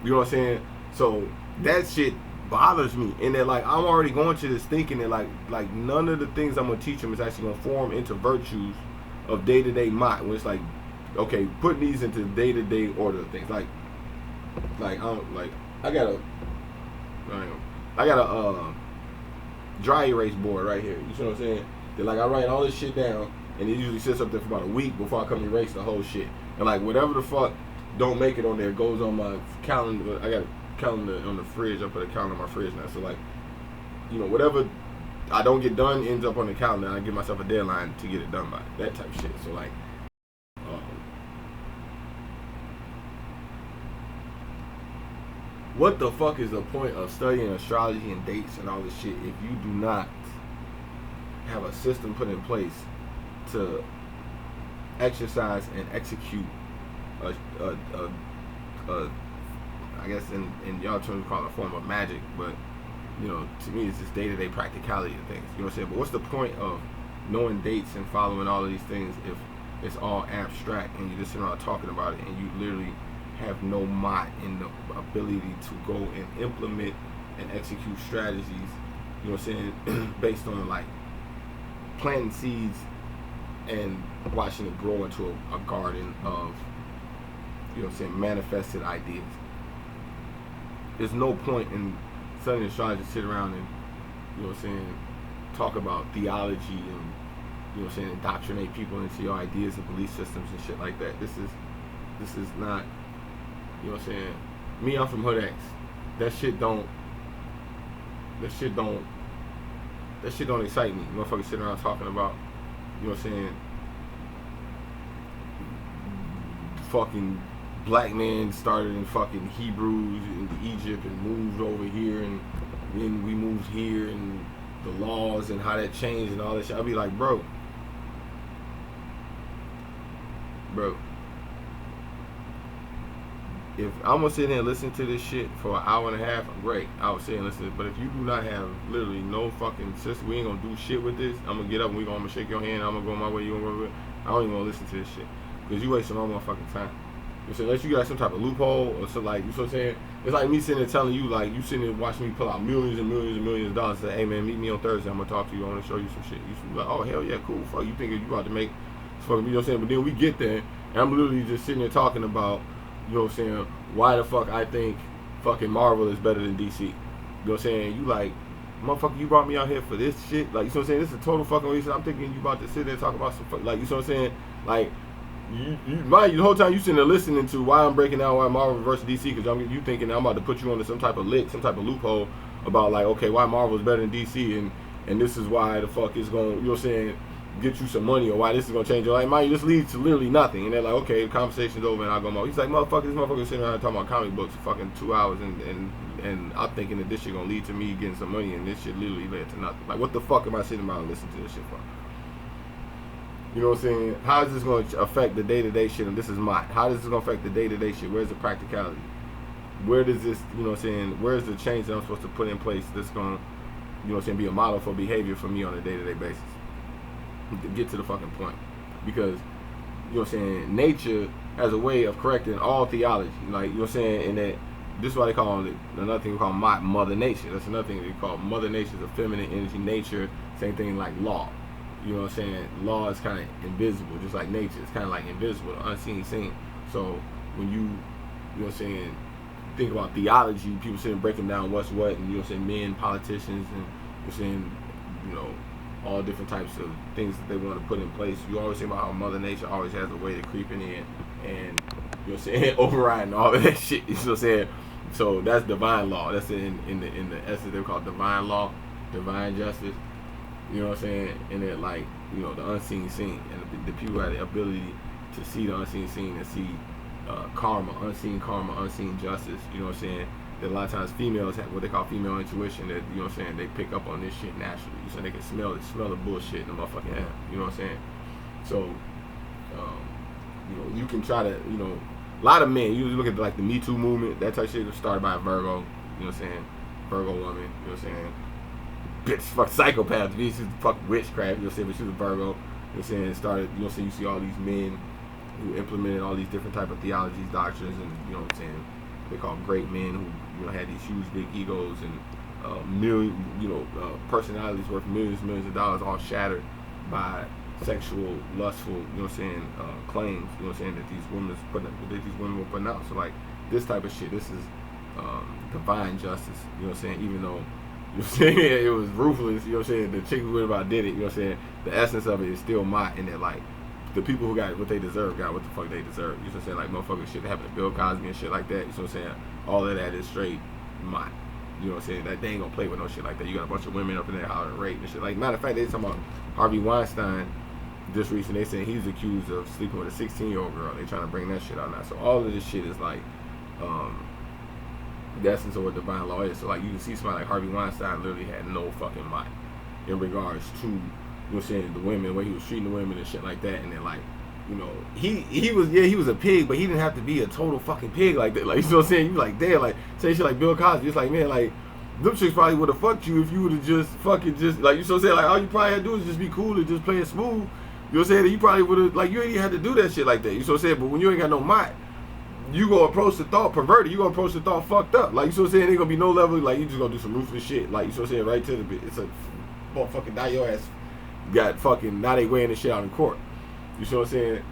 You know what I'm saying? So that shit bothers me, and then like, I'm already going to this thinking that like none of the things I'm gonna teach them is actually gonna form into virtues of day-to-day mind. When it's like, okay, putting these into day-to-day order of things. Like I got a dry erase board right here. You see what I'm saying? That like, I write all this shit down, and it usually sits up there for about a week before I come erase the whole shit. And like, whatever the fuck don't make it on there goes on my calendar. I got a calendar on the fridge. I put a calendar on my fridge now. So like, you know, whatever I don't get done ends up on the calendar. I give myself a deadline to get it done by. That type of shit. So like, what the fuck is the point of studying astrology and dates and all this shit if you do not have a system put in place to exercise and execute I guess in y'all terms we call it a form of magic, but you know, to me it's just day-to-day practicality of things. You know what I'm saying? But what's the point of knowing dates and following all of these things if it's all abstract and you just sit around talking about it and you literally have no might in the ability to go and implement and execute strategies, you know what I'm saying, based on like planting seeds and watching it grow into a garden of, you know what I'm saying, manifested ideas. there's no point in suddenly trying to sit around and, you know what I'm saying, talk about theology and, you know what I'm saying, indoctrinate people into your ideas and belief systems and shit like that. This is not, you know what I'm saying. Me, I'm from Hood X. That shit don't excite me. Motherfuckers sitting around talking about, you know what I'm saying, fucking black men started in fucking Hebrews in Egypt and moved over here, and then we moved here, and the laws and how that changed and all that shit. I'll be like, bro, if I'm gonna sit there and listen to this shit for an hour and a half, great, I would sit and listen to it. But if you do not have literally no fucking system, we ain't gonna do shit with this. I'm gonna get up and I'm gonna shake your hand, I'm gonna go my way, you gonna go my way. I don't even wanna listen to this shit, because you wasting all my fucking time. So unless you got some type of loophole or something, like, you know what I'm saying? It's like me sitting there telling you, like, you sitting there watching me pull out millions and millions and millions of dollars and say, hey man, meet me on Thursday, I'm gonna talk to you, I wanna show you some shit. You should be like, oh hell yeah, cool, fuck, you think you about to make fucking, you know what I'm saying? But then we get there and I'm literally just sitting there talking about, you know what I'm saying, why the fuck I think fucking Marvel is better than DC. You know what I'm saying? You like, motherfucker, you brought me out here for this shit? Like, you know what I'm saying? This is a total fucking waste. I'm thinking you about to sit there and talk about some fuck, like, you know what I'm saying? Like, the whole time you sitting there listening to why I'm breaking down why Marvel versus DC, because you thinking I'm about to put you onto some type of lick, some type of loophole about, like, okay, why Marvel is better than DC, and this is why the fuck is going, you know what I'm saying, get you some money, or why this is going to change your life. Mind you, this leads to literally nothing. And they're like, okay, the conversation's over, and I'll go home. He's like, motherfucker, this motherfucker sitting around talking about comic books for fucking 2 hours, and I'm thinking that this shit going to lead to me getting some money, and this shit literally led to nothing. Like, what the fuck am I sitting around and listening to this shit for? You know what I'm saying? How is this going to affect the day-to-day shit? And this is mine. How is this going to affect the day-to-day shit? Where's the practicality? Where does this, you know what I'm saying, where's the change that I'm supposed to put in place that's going to, you know what I'm saying, be a model for behavior for me on a day-to-day basis? To get to the fucking point. Because, you know what I'm saying, nature has a way of correcting all theology. Like, you know what I'm saying, and that this is why they call it, another thing we call Mother Nature. That's another thing they call Mother Nature, the feminine energy, nature, same thing like law. You know what I'm saying? Law is kind of invisible, just like nature. It's kind of like invisible, the unseen seen. So when you know what I'm saying, think about theology, people sitting breaking down what's what, and you know what I'm saying, men, politicians, and you know what I'm saying, you know, all different types of things that they want to put in place. You always think about how Mother Nature always has a way to creeping in and, you know what I'm saying, overriding all of that shit. You know what I'm saying? So that's divine law. That's in the essence they call divine law, divine justice. You know what I'm saying? And then, like, you know, the unseen scene, and the people have the ability to see the unseen scene and see karma, unseen justice. You know what I'm saying? That a lot of times females have what they call female intuition, that, you know what I'm saying, they pick up on this shit naturally. So they can smell the bullshit in the motherfucking air. You know what I'm saying? So, you know, you can try to, you know, a lot of men, you look at like the Me Too movement, that type of shit was started by a Virgo. You know what I'm saying? Virgo woman. You know what I'm saying? Bitch, fuck psychopath. She's fuck witchcraft. You know what I'm saying? But she was a Virgo. You know what I'm saying? It started, you know what I'm saying? You see all these men who implemented all these different type of theologies, doctrines, and, you know what I'm saying, they call great men who, you know, had these huge big egos and personalities worth millions of dollars, all shattered by sexual, lustful, you know what I'm saying, claims, you know what I'm saying, that these women were putting out. So like this type of shit, this is divine justice, you know what I'm saying, even though, you know what I'm saying, it was ruthless, you know what I'm saying, the chick who went about did it, you know what I'm saying, the essence of it is still mine, and that like the people who got what they deserve got what the fuck they deserve. You know what I'm saying? Like motherfuckers shit that happened to Bill Cosby and shit like that. You know what I'm saying? All of that is straight mine. You know what I'm saying? That they ain't gonna play with no shit like that. You got a bunch of women up in there hollering rape and shit. Like, matter of fact, they talking about Harvey Weinstein just recently. They saying he's accused of sleeping with a 16-year-old girl. They trying to bring that shit out now. So all of this shit is like the essence of what divine law is. So like you can see somebody like Harvey Weinstein literally had no fucking mind in regards to, you know what I'm saying, the women, the way he was treating the women and shit like that. And then like, you know, he was a pig, but he didn't have to be a total fucking pig like that. Like, you know what I'm saying? You like, damn, like, say shit like Bill Cosby. It's like, man, like, them chicks probably would have fucked you if you would have just fucking just, like, you know what I'm saying? Like, all you probably had to do is just be cool and just play it smooth. You know what I'm saying? You probably would have, like, you ain't even had to do that shit like that. You know what I'm saying? But when you ain't got no mind, you gonna approach the thought perverted. You gonna approach the thought fucked up. Like, you know what I'm saying? Ain't gonna be no level, like, you just gonna do some ruthless shit. Like, you know what I'm saying? Right to the bit. It's a motherfucking die your ass. Got fucking, now they weighing this shit out in court. You know what I'm saying?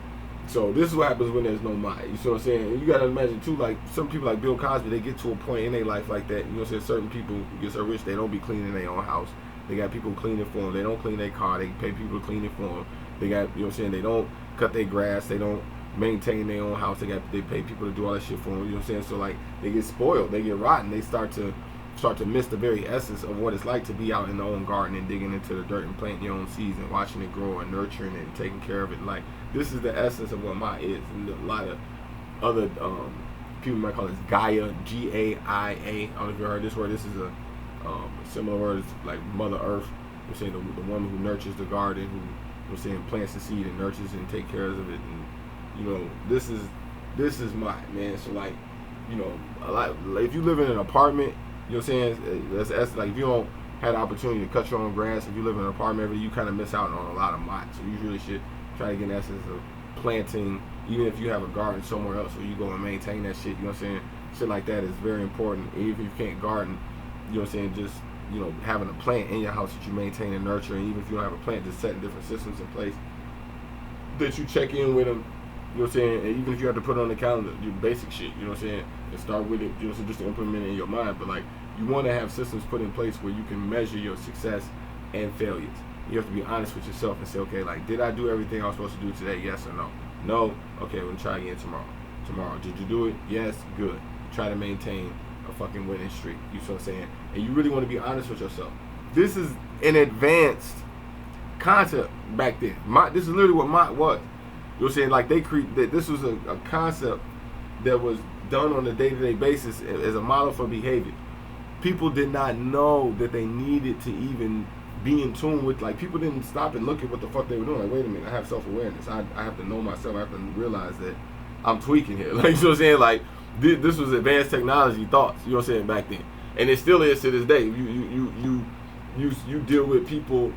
So this is what happens when there's no mind. You see what I'm saying? You gotta imagine too, like some people like Bill Cosby, they get to a point in their life like that. You know what I'm saying? Certain people get so rich they don't be cleaning their own house. They got people cleaning for them. They don't clean their car. They pay people to clean it for them. They got, you know what I'm saying? They don't cut their grass. They don't maintain their own house. They pay people to do all that shit for them. You know what I'm saying? So like they get spoiled. They get rotten. They start to miss the very essence of what it's like to be out in their own garden and digging into the dirt and planting your own seeds and watching it grow and nurturing it and taking care of it. Like this is the essence of what Ma is. And a lot of other people might call this Gaia, G-A-I-A. I don't know if you heard this word. This is a similar word as like Mother Earth. You're saying the woman who nurtures the garden, who you're saying plants the seed and nurtures and take care of it. And you know, this is my man. So like, you know, a lot. If you live in an apartment, you know what I'm saying? That's like if you don't have the opportunity to cut your own grass, if you live in an apartment, you kind of miss out on a lot of mods. So you really should try to get an essence of planting, even if you have a garden somewhere else where you go and maintain that shit. You know what I'm saying? Shit like that is very important. Even if you can't garden, you know what I'm saying? Just, you know, having a plant in your house that you maintain and nurture, and even if you don't have a plant, just setting different systems in place that you check in with them. You know what I'm saying? And even if you have to put it on the calendar, do basic shit. You know what I'm saying? And start with it, you know, so just to implement it in your mind. But like, you want to have systems put in place where you can measure your success and failures. You have to be honest with yourself and say, okay, like, did I do everything I was supposed to do today? Yes or no? No? Okay, we'll try again tomorrow. Tomorrow, did you do it? Yes? Good. Try to maintain a fucking winning streak. You see what I'm saying? And you really want to be honest with yourself. This is an advanced concept back then. This is literally what Mott was. You know what I'm saying? Like, this was a concept that was done on a day-to-day basis as a model for behavior. People did not know that they needed to even be in tune with, like, people didn't stop and look at what the fuck they were doing. Like, wait a minute, I have self-awareness. I have to know myself. I have to realize that I'm tweaking here. Like, you know what I'm saying? Like, this was advanced technology thoughts, you know what I'm saying, back then. And it still is to this day. You deal with people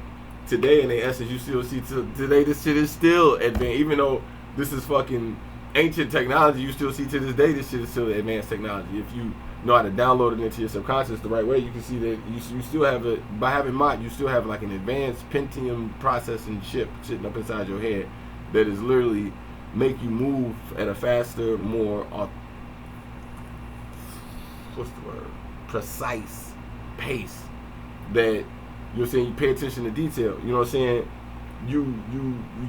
today in their essence, you still see today this shit is still advanced. Even though this is fucking ancient technology, you still see to this day this shit is still advanced technology. If you know how to download it into your subconscious the right way, you can see that you still have it. By having Mott, you still have like an advanced Pentium processing chip sitting up inside your head that is literally make you move at a faster, more precise pace. That, you know what I'm saying, you pay attention to detail. You know what I'm saying? You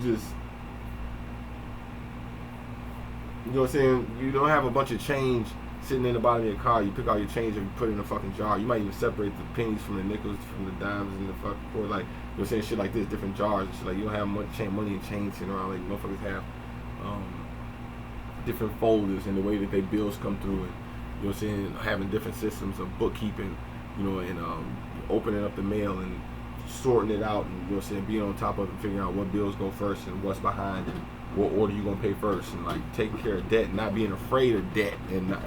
just, you know what I'm saying? You don't have a bunch of change sitting in the bottom of your car. You pick out your change and you put it in a fucking jar. You might even separate the pennies from the nickels, from the dimes and the fucking, or like, you know what I'm saying, shit like this, different jars and shit. Like, you don't have much money and change sitting around. Like, motherfuckers have different folders and the way that their bills come through, and, you know what I'm saying, having different systems of bookkeeping, you know, and opening up the mail and sorting it out, and, you know what I'm saying, being on top of it, figuring out what bills go first and what's behind and what order you gonna pay first, and like taking care of debt, not being afraid of debt, and not,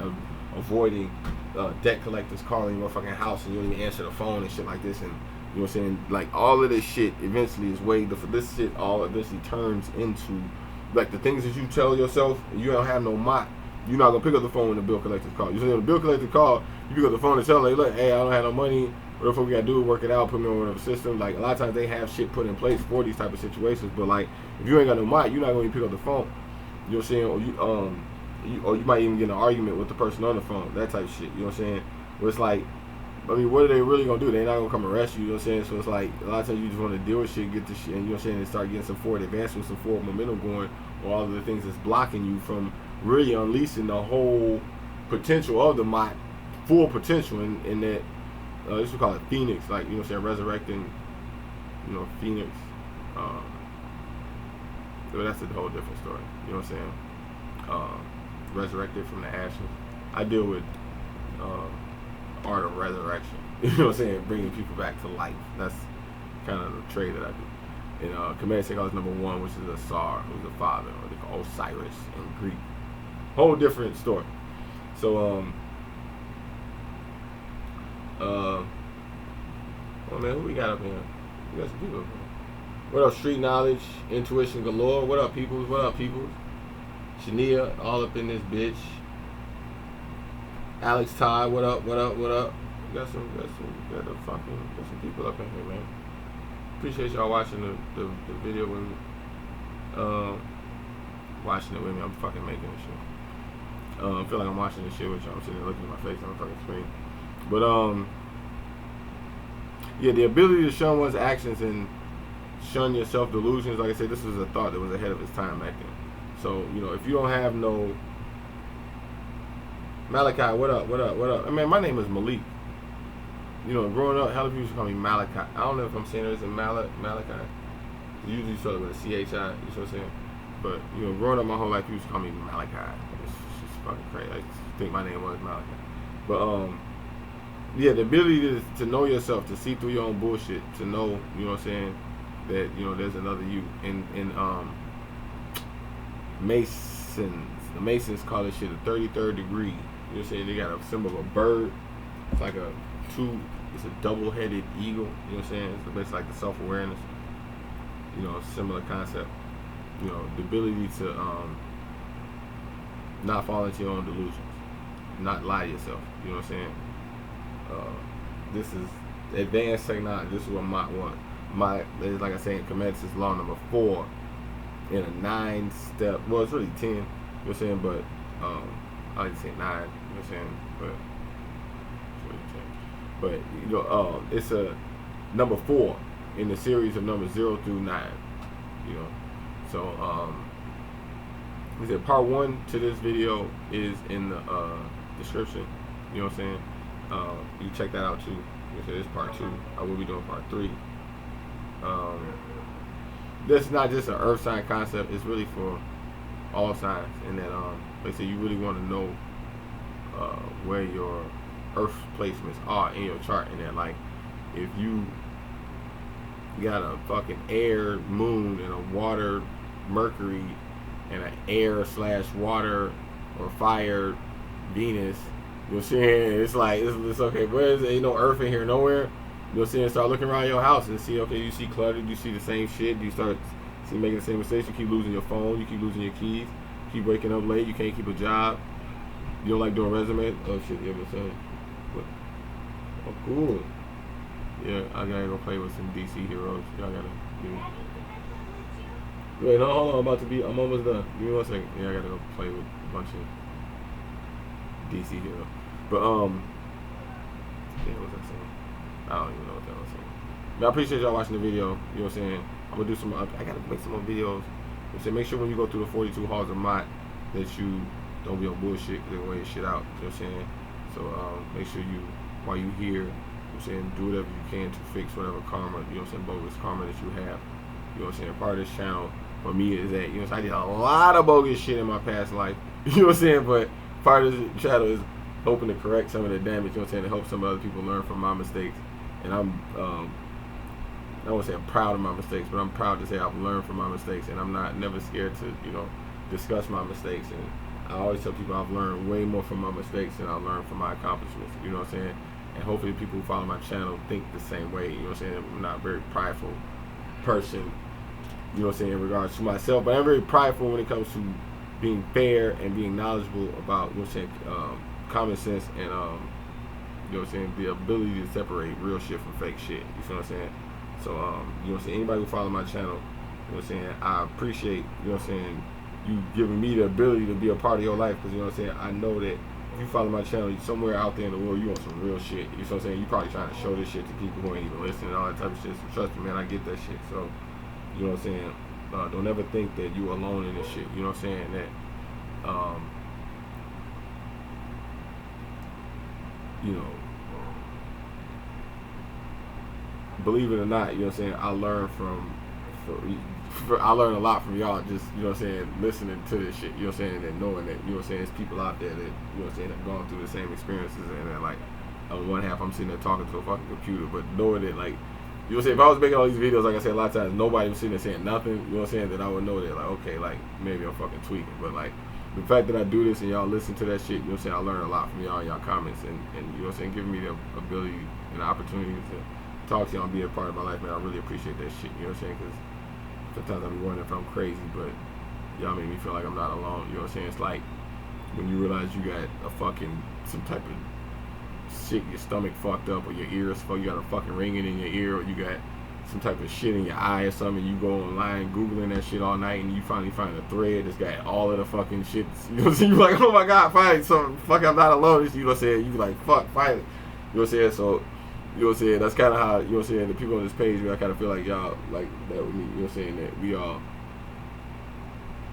avoiding debt collectors calling your fucking house and you don't even answer the phone and shit like this. And you know what I'm saying, like all of this shit eventually is this shit all eventually turns into like the things that you tell yourself. You don't have no Mott, you're not gonna pick up the phone when the bill collector call. You know, when the bill collector call, you pick up the phone and tell them, like, look, hey, I don't have no money. What the fuck we gotta do? Work it out, put me on whatever system. Like a lot of times they have shit put in place for these type of situations. But like if you ain't got no Mott, you're not gonna even pick up the phone. You know what I'm saying? Or you might even get in an argument with the person on the phone. That type of shit. You know what I'm saying? Where it's like, I mean, what are they really gonna do? They're not gonna come arrest you. You know what I'm saying? So it's like a lot of times you just want to deal with shit, get the shit, and you know what I'm saying, and start getting some forward advancement, some forward momentum going, or all of the things that's blocking you from really unleashing the whole potential of the Mott, full potential, in that. This we call it Phoenix, like, you know what I'm saying, resurrecting, you know, Phoenix. But that's a whole different story. You know what I'm saying? Resurrected from the ashes. I deal with art of resurrection. You know what I'm saying? Bringing people back to life. That's kind of the trade that I do. And Comedic Psychology number 1, which is Asar, who's the father, or they call Osiris in Greek. Whole different story. So, oh man, who we got up here? We got some people up here. What up, Street Knowledge, Intuition Galore? What up, peoples? What up, peoples? Shania, all up in this bitch. Alex Ty, what up? What up? What up? We got some people up in here, man. Appreciate y'all watching the video with me. watching it with me. I'm fucking making this shit. I feel like I'm watching this shit with y'all. I'm sitting there looking at my face on the fucking screen. But yeah, the ability to shun one's actions and shun your self-delusions. Like I said, this was a thought that was ahead of its time back then. So, you know, if you don't have no... Malachi, what up? I mean, my name is Malik. You know, growing up, hella people used to call me Malachi. I don't know if I'm saying it as a Malachi. Usually you start with a CHI, you know what I'm saying? But, you know, growing up my whole life, people used to call me Malachi. It's just fucking crazy. I just think my name was Malachi. But, yeah, the ability to know yourself, to see through your own bullshit, to know, you know what I'm saying, that, you know, there's another you. And Masons, the Masons call this shit a 33rd degree. You know what I'm saying? They got a symbol of a bird. It's like it's a double-headed eagle. You know what I'm saying? It's basically like the self-awareness. You know, similar concept. You know, the ability to not fall into your own delusions, not lie to yourself. You know what I'm saying? This is advanced technology. This is what my like I say, in Comedics is law number 4 in a 9-step. Well, it's really 10. You know what I'm saying? But I like to say 9. You know what I'm saying? But it's really 10. But you know, it's a number 4 in the series of numbers 0 through 9. You know, so we said part 1 to this video is in the description. You know what I'm saying? You check that out too. This is part 2. I will be doing part 3. This is not just an earth sign concept. It's really for all signs. And that, like I said, you really want to know where your earth placements are in your chart. And that, like, if you got a fucking air moon and a water Mercury and an air/water or fire Venus, you know what I'm saying? It's like, it's okay, but ain't no earth in here nowhere. You know what I'm saying? Start looking around your house and see, okay, you see cluttered, you see the same shit, you start making the same mistakes, you keep losing your phone, you keep losing your keys, keep waking up late, you can't keep a job, you don't like doing resumes. Oh shit, yeah, but saying, oh cool. Yeah, I gotta go play with some DC heroes. Y'all gotta give me. Wait, no, hold on, I'm almost done. Give me 1 second. Yeah, I gotta go play with a bunch of DC heroes. But yeah, what was I saying? I don't even know what that was saying. But I appreciate y'all watching the video. You know what I'm saying? I'm gonna do some. I gotta make some more videos. You know, make sure when you go through the 42 halls of Mott that you don't be on bullshit, because they're weighing shit out. You know what I'm saying? So make sure you, while you here, you know what I'm saying, do whatever you can to fix whatever karma, you know what I'm saying, bogus karma that you have. You know what I'm saying? Part of this channel for me is that, you know, I did a lot of bogus shit in my past life. You know what I'm saying? But part of this channel is hoping to correct some of the damage, you know what I'm saying, to help some other people learn from my mistakes. And I'm, I won't say I'm proud of my mistakes, but I'm proud to say I've learned from my mistakes, and I'm never scared to, you know, discuss my mistakes. And I always tell people I've learned way more from my mistakes than I've learned from my accomplishments. You know what I'm saying? And hopefully people who follow my channel think the same way. You know what I'm saying? I'm not a very prideful person, you know what I'm saying, in regards to myself, but I'm very prideful when it comes to being fair and being knowledgeable about, you know what I'm saying, common sense and, you know what I'm saying, the ability to separate real shit from fake shit. You feel what I'm saying? So, you know what I'm saying, anybody who follow my channel, you know what I'm saying, I appreciate, you know what I'm saying, you giving me the ability to be a part of your life, because, you know what I'm saying, I know that if you follow my channel, somewhere out there in the world, you want some real shit. You know what I'm saying? You probably trying to show this shit to people who ain't even listening and all that type of shit. So trust me, man, I get that shit. So, you know what I'm saying? Don't ever think that you alone in this shit. You know what I'm saying? That, you know, believe it or not, you know what I'm saying, I learned I learned a lot from y'all, just, you know what I'm saying, listening to this shit, you know what I'm saying, and knowing that, you know what I'm saying, there's people out there that, you know what I'm saying, have gone through the same experiences, and that, like, on one half I'm sitting there talking to a fucking computer, but knowing that, like, you know what I'm saying, if I was making all these videos, like I said a lot of times, nobody was sitting there saying nothing, you know what I'm saying, that I would know that, like, okay, like, maybe I'm fucking tweaking, but, like, the fact that I do this and y'all listen to that shit, you know what I'm saying, I learn a lot from y'all and y'all comments, and you know what I'm saying, giving me the ability and the opportunity to talk to y'all and be a part of my life, man. I really appreciate that shit, you know what I'm saying, because sometimes I be wondering if I'm crazy, but y'all make me feel like I'm not alone, you know what I'm saying. It's like when you realize you got a fucking, some type of shit, your stomach fucked up, or your ears fucked, you got a fucking ringing in your ear, or you got some type of shit in your eye or something. You go online Googling that shit all night and you finally find a thread that's got all of the fucking shit. You know what I'm saying? You're like, oh my God, finally, something. Fuck, I'm not alone. You know what I'm saying? You like, fuck, finally. You know what I'm saying? So, you know what I'm saying? That's kind of how, you know what I'm saying, the people on this page, I kind of feel like y'all, like that with me. You know what I'm saying? That we all.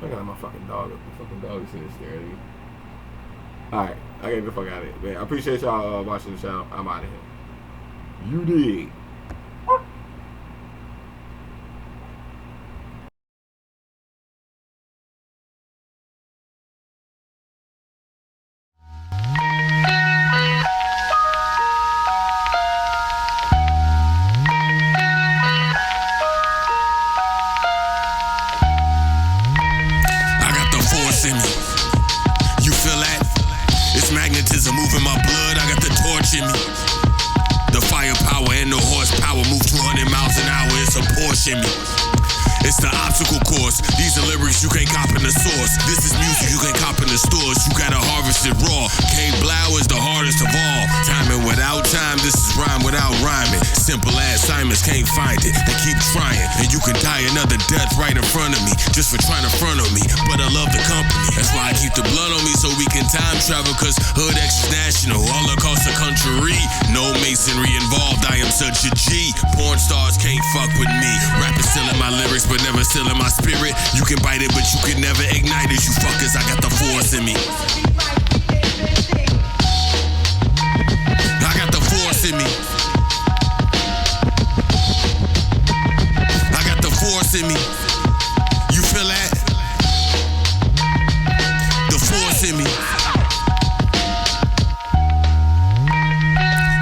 I got my fucking dog up. The fucking dog is sitting there staring at me. Alright, I gotta get the fuck out of it. Man, I appreciate y'all watching the channel. I'm out of here. You dig. Magnetism moving my blood, I got the torch in me. The firepower and the horsepower move 200 miles an hour, it's a Porsche in me. It's the obstacle course. These are lyrics you can't cop in the source. This is music you can't cop in the stores. You gotta harvest it raw. K-Blao is the hardest of all. Timing without time, this is rhyme without rhyming. Simple as Simons can't find it. They keep trying, and you can die another death right in front of me, just for trying to front on me. But I love the company. That's why I keep the blood on me so we can time travel. Cause Hood X is national, all across the country. No masonry involved. I am such a G. Porn stars can't fuck with me. Rappers still in my lyrics, but never still in my spirit. You can bite it, but you can never ignite it. You fuckers, I got the force in me. I got the force in me. I got the force in me. You feel that? The force in me.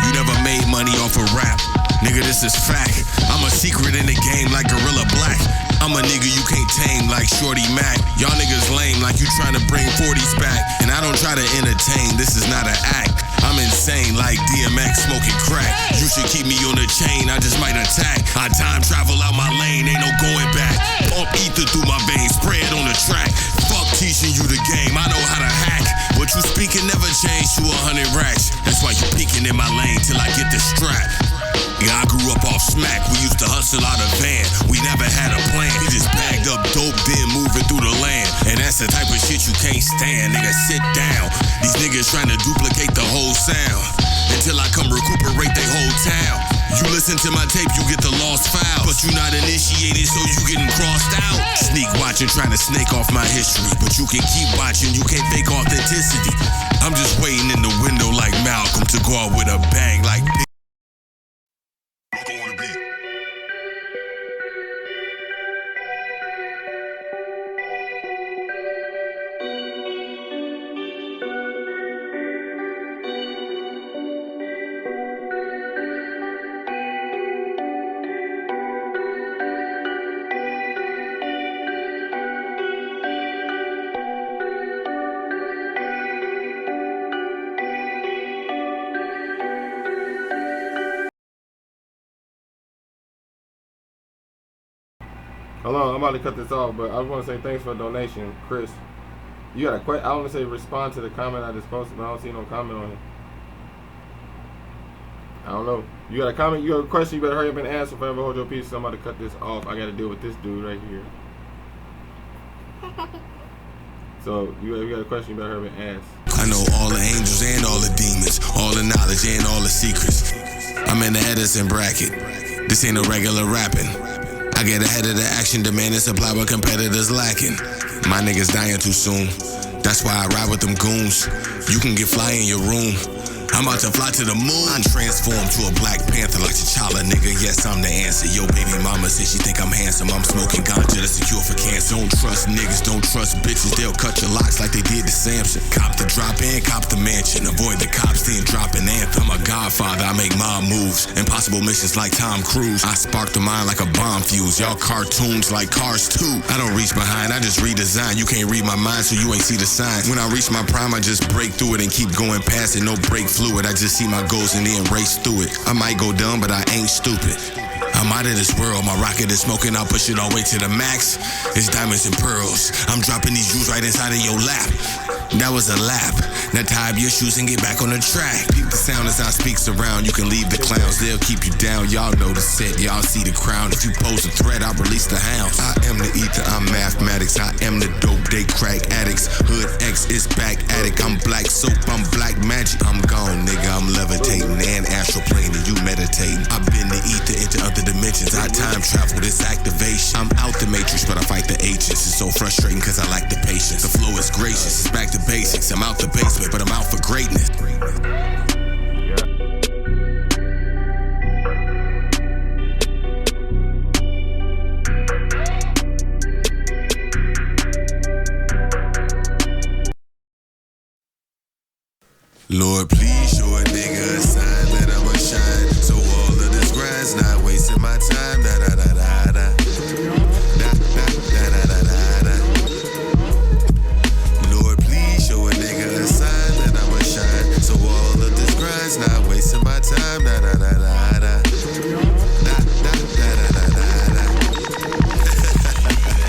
You never made money off of rap. Nigga, this is fact. I'm a secret in the game like Gorilla Black. I'm a nigga you can't tame like Shorty Mac. Y'all niggas lame like you trying to bring 40s back. And I don't try to entertain, this is not an act. I'm insane like DMX smoking crack. You should keep me on the chain, I just might attack. I time travel out my lane, ain't no going back. Pump ether through my veins, spray it on the track. Fuck teaching you the game, I know how to hack. What you speaking never changed to 100 racks. That's why you peeking in my lane till I get the strap. Yeah, I grew up off smack. We used to hustle out of van. We never had a plan. We just bagged up dope, then moving through the land. And that's the type of shit you can't stand. Nigga, sit down. These niggas trying to duplicate the whole sound. Until I come recuperate they whole town. You listen to my tape, you get the lost files. But you not initiated, so you getting crossed out. Sneak watching, trying to snake off my history. But you can keep watching, you can't fake authenticity. I'm just waiting in the window like Malcolm to go out with a bang like Hold on, I'm about to cut this off, but I want to say thanks for the donation, Chris. You got a question? I want to say respond to the comment I just posted, but I don't see no comment on it. I don't know. You got a comment? You got a question? You better hurry up and answer. Forever hold your peace. So I'm about to cut this off. I got to deal with this dude right here. So you got a question? You better hurry up and ask. I know all the angels and all the demons, all the knowledge and all the secrets. I'm in the Edison bracket. This ain't no regular rapping. I get ahead of the action, demand and supply what competitors lacking. My niggas dying too soon. That's why I ride with them goons. You can get fly in your room. I'm about to fly to the moon. I transform to a Black Panther like T'Challa, nigga. Yes, I'm the answer. Yo, baby mama says she think I'm handsome. I'm smoking ganja that's a cure for cancer. Don't trust niggas, don't trust bitches. They'll cut your locks like they did to Samson. Cop the drop in, cop the mansion. Avoid the cops, then drop an anthem. I'm a godfather, I make mob moves. Impossible missions like Tom Cruise. I spark the mind like a bomb fuse. Y'all cartoons like Cars 2. I don't reach behind, I just redesign. You can't read my mind, so you ain't see the signs. When I reach my prime, I just break through it and keep going past it. No break fluid, I just see my goals and then race through it. I might go dumb, but I ain't stupid. I I'm out of this world, my rocket is smoking, I'll push it all the way to the max. It's diamonds and pearls, I'm dropping these jewels right inside of your lap. That was a lap, now tie up your shoes and get back on the track. Keep the sound as I speaks around, you can leave the clowns, they'll keep you down. Y'all know the set, y'all see the crown. If you pose a threat, I'll release the hounds. I am the ether, I'm mathematics, I am the dope, they crack addicts. Hood X is back addict, I'm black soap, I'm black magic. I'm gone, nigga, I'm levitating and astral plane and you meditating. I've been the ether into other dimensions, I time travel, this activation. I'm out the matrix, but I fight the agents. It's so frustrating cause I lack the patience. The flow is gracious, it's back to basics. I'm out the basement, but I'm out for greatness. Lord, please show a nigga a sign that I'ma shine. So all of this grind's not wasting my time. Da da da da da. Da da da da da da da. Lord, please show a nigga a sign that I'ma shine. So all of this grind's not wasting my time. Da da da da da. Da da da da da da.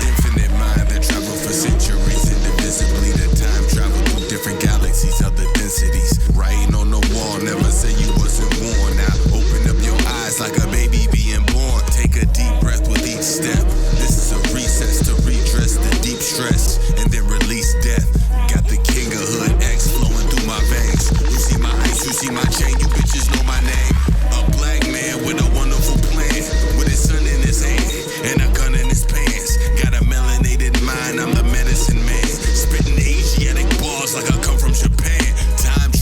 Infinite mind that travel for centuries indivisibly. The time travel through different galaxies, other densities. Writing on the wall, never say you wasn't born. Now open up your eyes like a baby being born. Take a deep breath with each step. This is a recess to redress the deep stress and then release death. Got the king of hood X flowing through my veins. You see my ice, you see my chain, you bitches know my name. A black man with a wonderful plan, with his son in his hand and a gun in his pants. Got a melanated mind, I'm the medicine man. Spitting Asiatic bars like I come from Japan.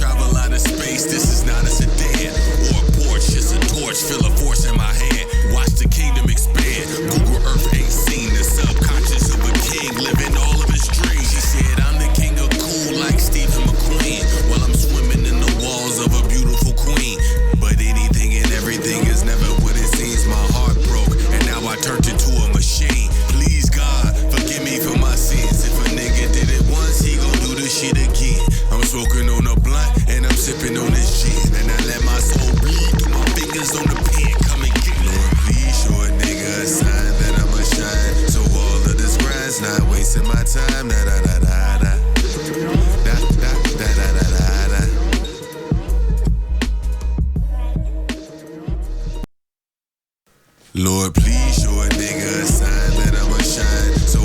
Travel out of space, this is not a sedan or a Porsche, it's a torch, feel a force in my hand. Watch the kingdom expand. Google Earth ain't seen the subconscious of a king living all of his dreams. She said I'm the king of cool like Stephen McQueen, while I'm swimming in the walls of a beautiful queen. But anything and everything is never what it seems. My heart broke and now I turned into a machine. Please God, forgive me for my sins. If a nigga did it once, he gon' do the shit again. I'm smoking on a blunt and I'm sipping on this gin, and I let my soul bleed through my fingers on the pen. Come and get Lord, please show a nigga a sign that I'ma shine. So all of this grind's not wasting my time. Da da da da da. Da da da da da da da. Lord, please show a nigga a sign that I'ma shine. So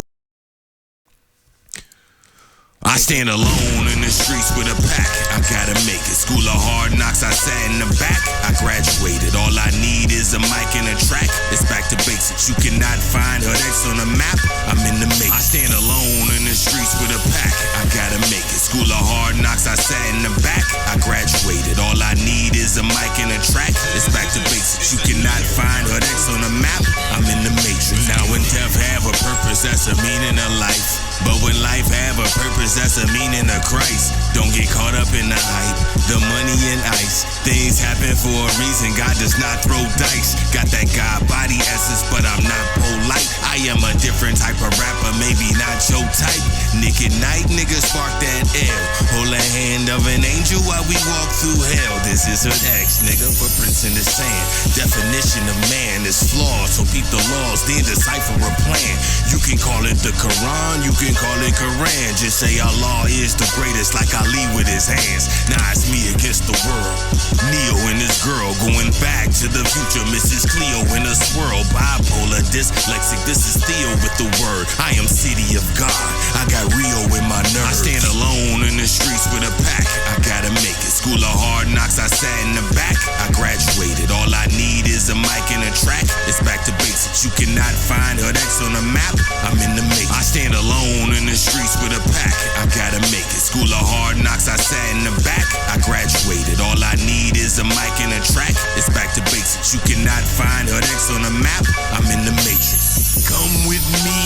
I stand alone in the streets with a pack. I gotta make it. School of hard knocks, I sat in the back. I graduated. All I need is a mic and a track. It's back to basics. You cannot find her X on the map. I'm in the mix. I stand alone in the streets with a pack. I gotta make it. School of hard knocks, I sat in the back. I graduated. All I need is a mic and a track. It's back to basics. You cannot find her X on the map. I'm in the matrix. Now when death have a purpose, that's a meaning of life. But when life have a purpose, that's a meaning of Christ. Don't get caught up in the hype, the money and ice. Things happen for a reason, God does not throw dice. Got that God body essence, but I'm not polite. I am a different type of rapper, maybe not your type. Nick at night, nigga, spark that L. Hold the hand of an angel while we walk through hell. This is Hood X, nigga, footprints in the sand. Definition of man is flawed, so peep the laws, then decipher a plan. You can call it the Quran, you can call it Quran. Just say Allah is the greatest, like Ali with his hands. Now it's me against the world. Neo and this girl going back to the future. Mrs. Cleo in a swirl. Bipolar, dyslexic, this is Theo with the word. I am city of God, I got Rio in my nerves. I stand alone in the streets with a pack. I gotta make it. School of hard knocks, I sat in the back. I graduated. All I need is a mic and a track. It's back to basics. You cannot find her X on the map. I'm in the mix. I stand alone in the streets with a pack. I gotta make it. School of hard knocks, I sat in the back. I graduated. All I need is a mic and a track. It's back to basics. You cannot find her X on the map. I'm in the matrix. Come with me.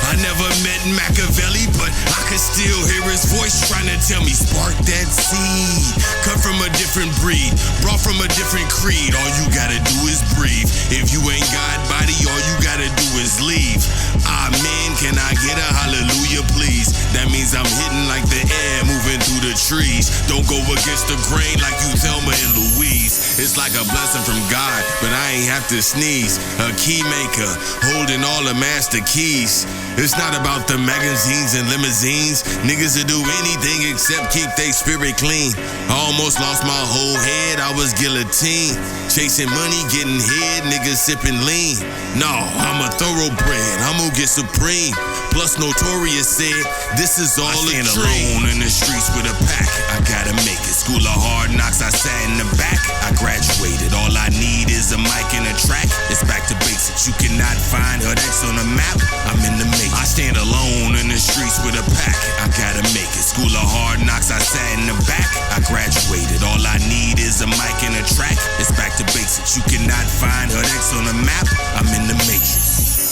I never met Machiavelli, but I could still hear his voice trying to tell me, spark that seed. Cut from a different breed, brought from a different creed. All you gotta do is breathe. If you ain't God body, all you gotta do is leave. Amen, can I get a hallelujah please? That means I'm hitting like the air, moving through the trees. Don't go against the grain like you Thelma and Louise. It's like a blessing from God, but I ain't have to sneeze. A key maker, holding all the master keys. It's not about the magazines and limousines. Niggas will do anything except keep they spirit clean. I almost lost my whole head, I was guillotined. Chasing money, getting head, niggas sipping lean. No, I'm a thoroughbred, I'm gonna get supreme. Plus Notorious said, this is all a dream. I stand alone in the streets with a pack. I gotta make it. School of hard knocks, I sat in the back. I graduated, all I need is a mic and a track. It's back to basics, you cannot find her X on the map. I'm in the make. I stand alone in the streets with a pack. I gotta make it. School of hard knocks, I sat in the back. I graduated, all I need is a mic and a track. It's back to basics, you cannot find her X on the map. I'm in the matrix.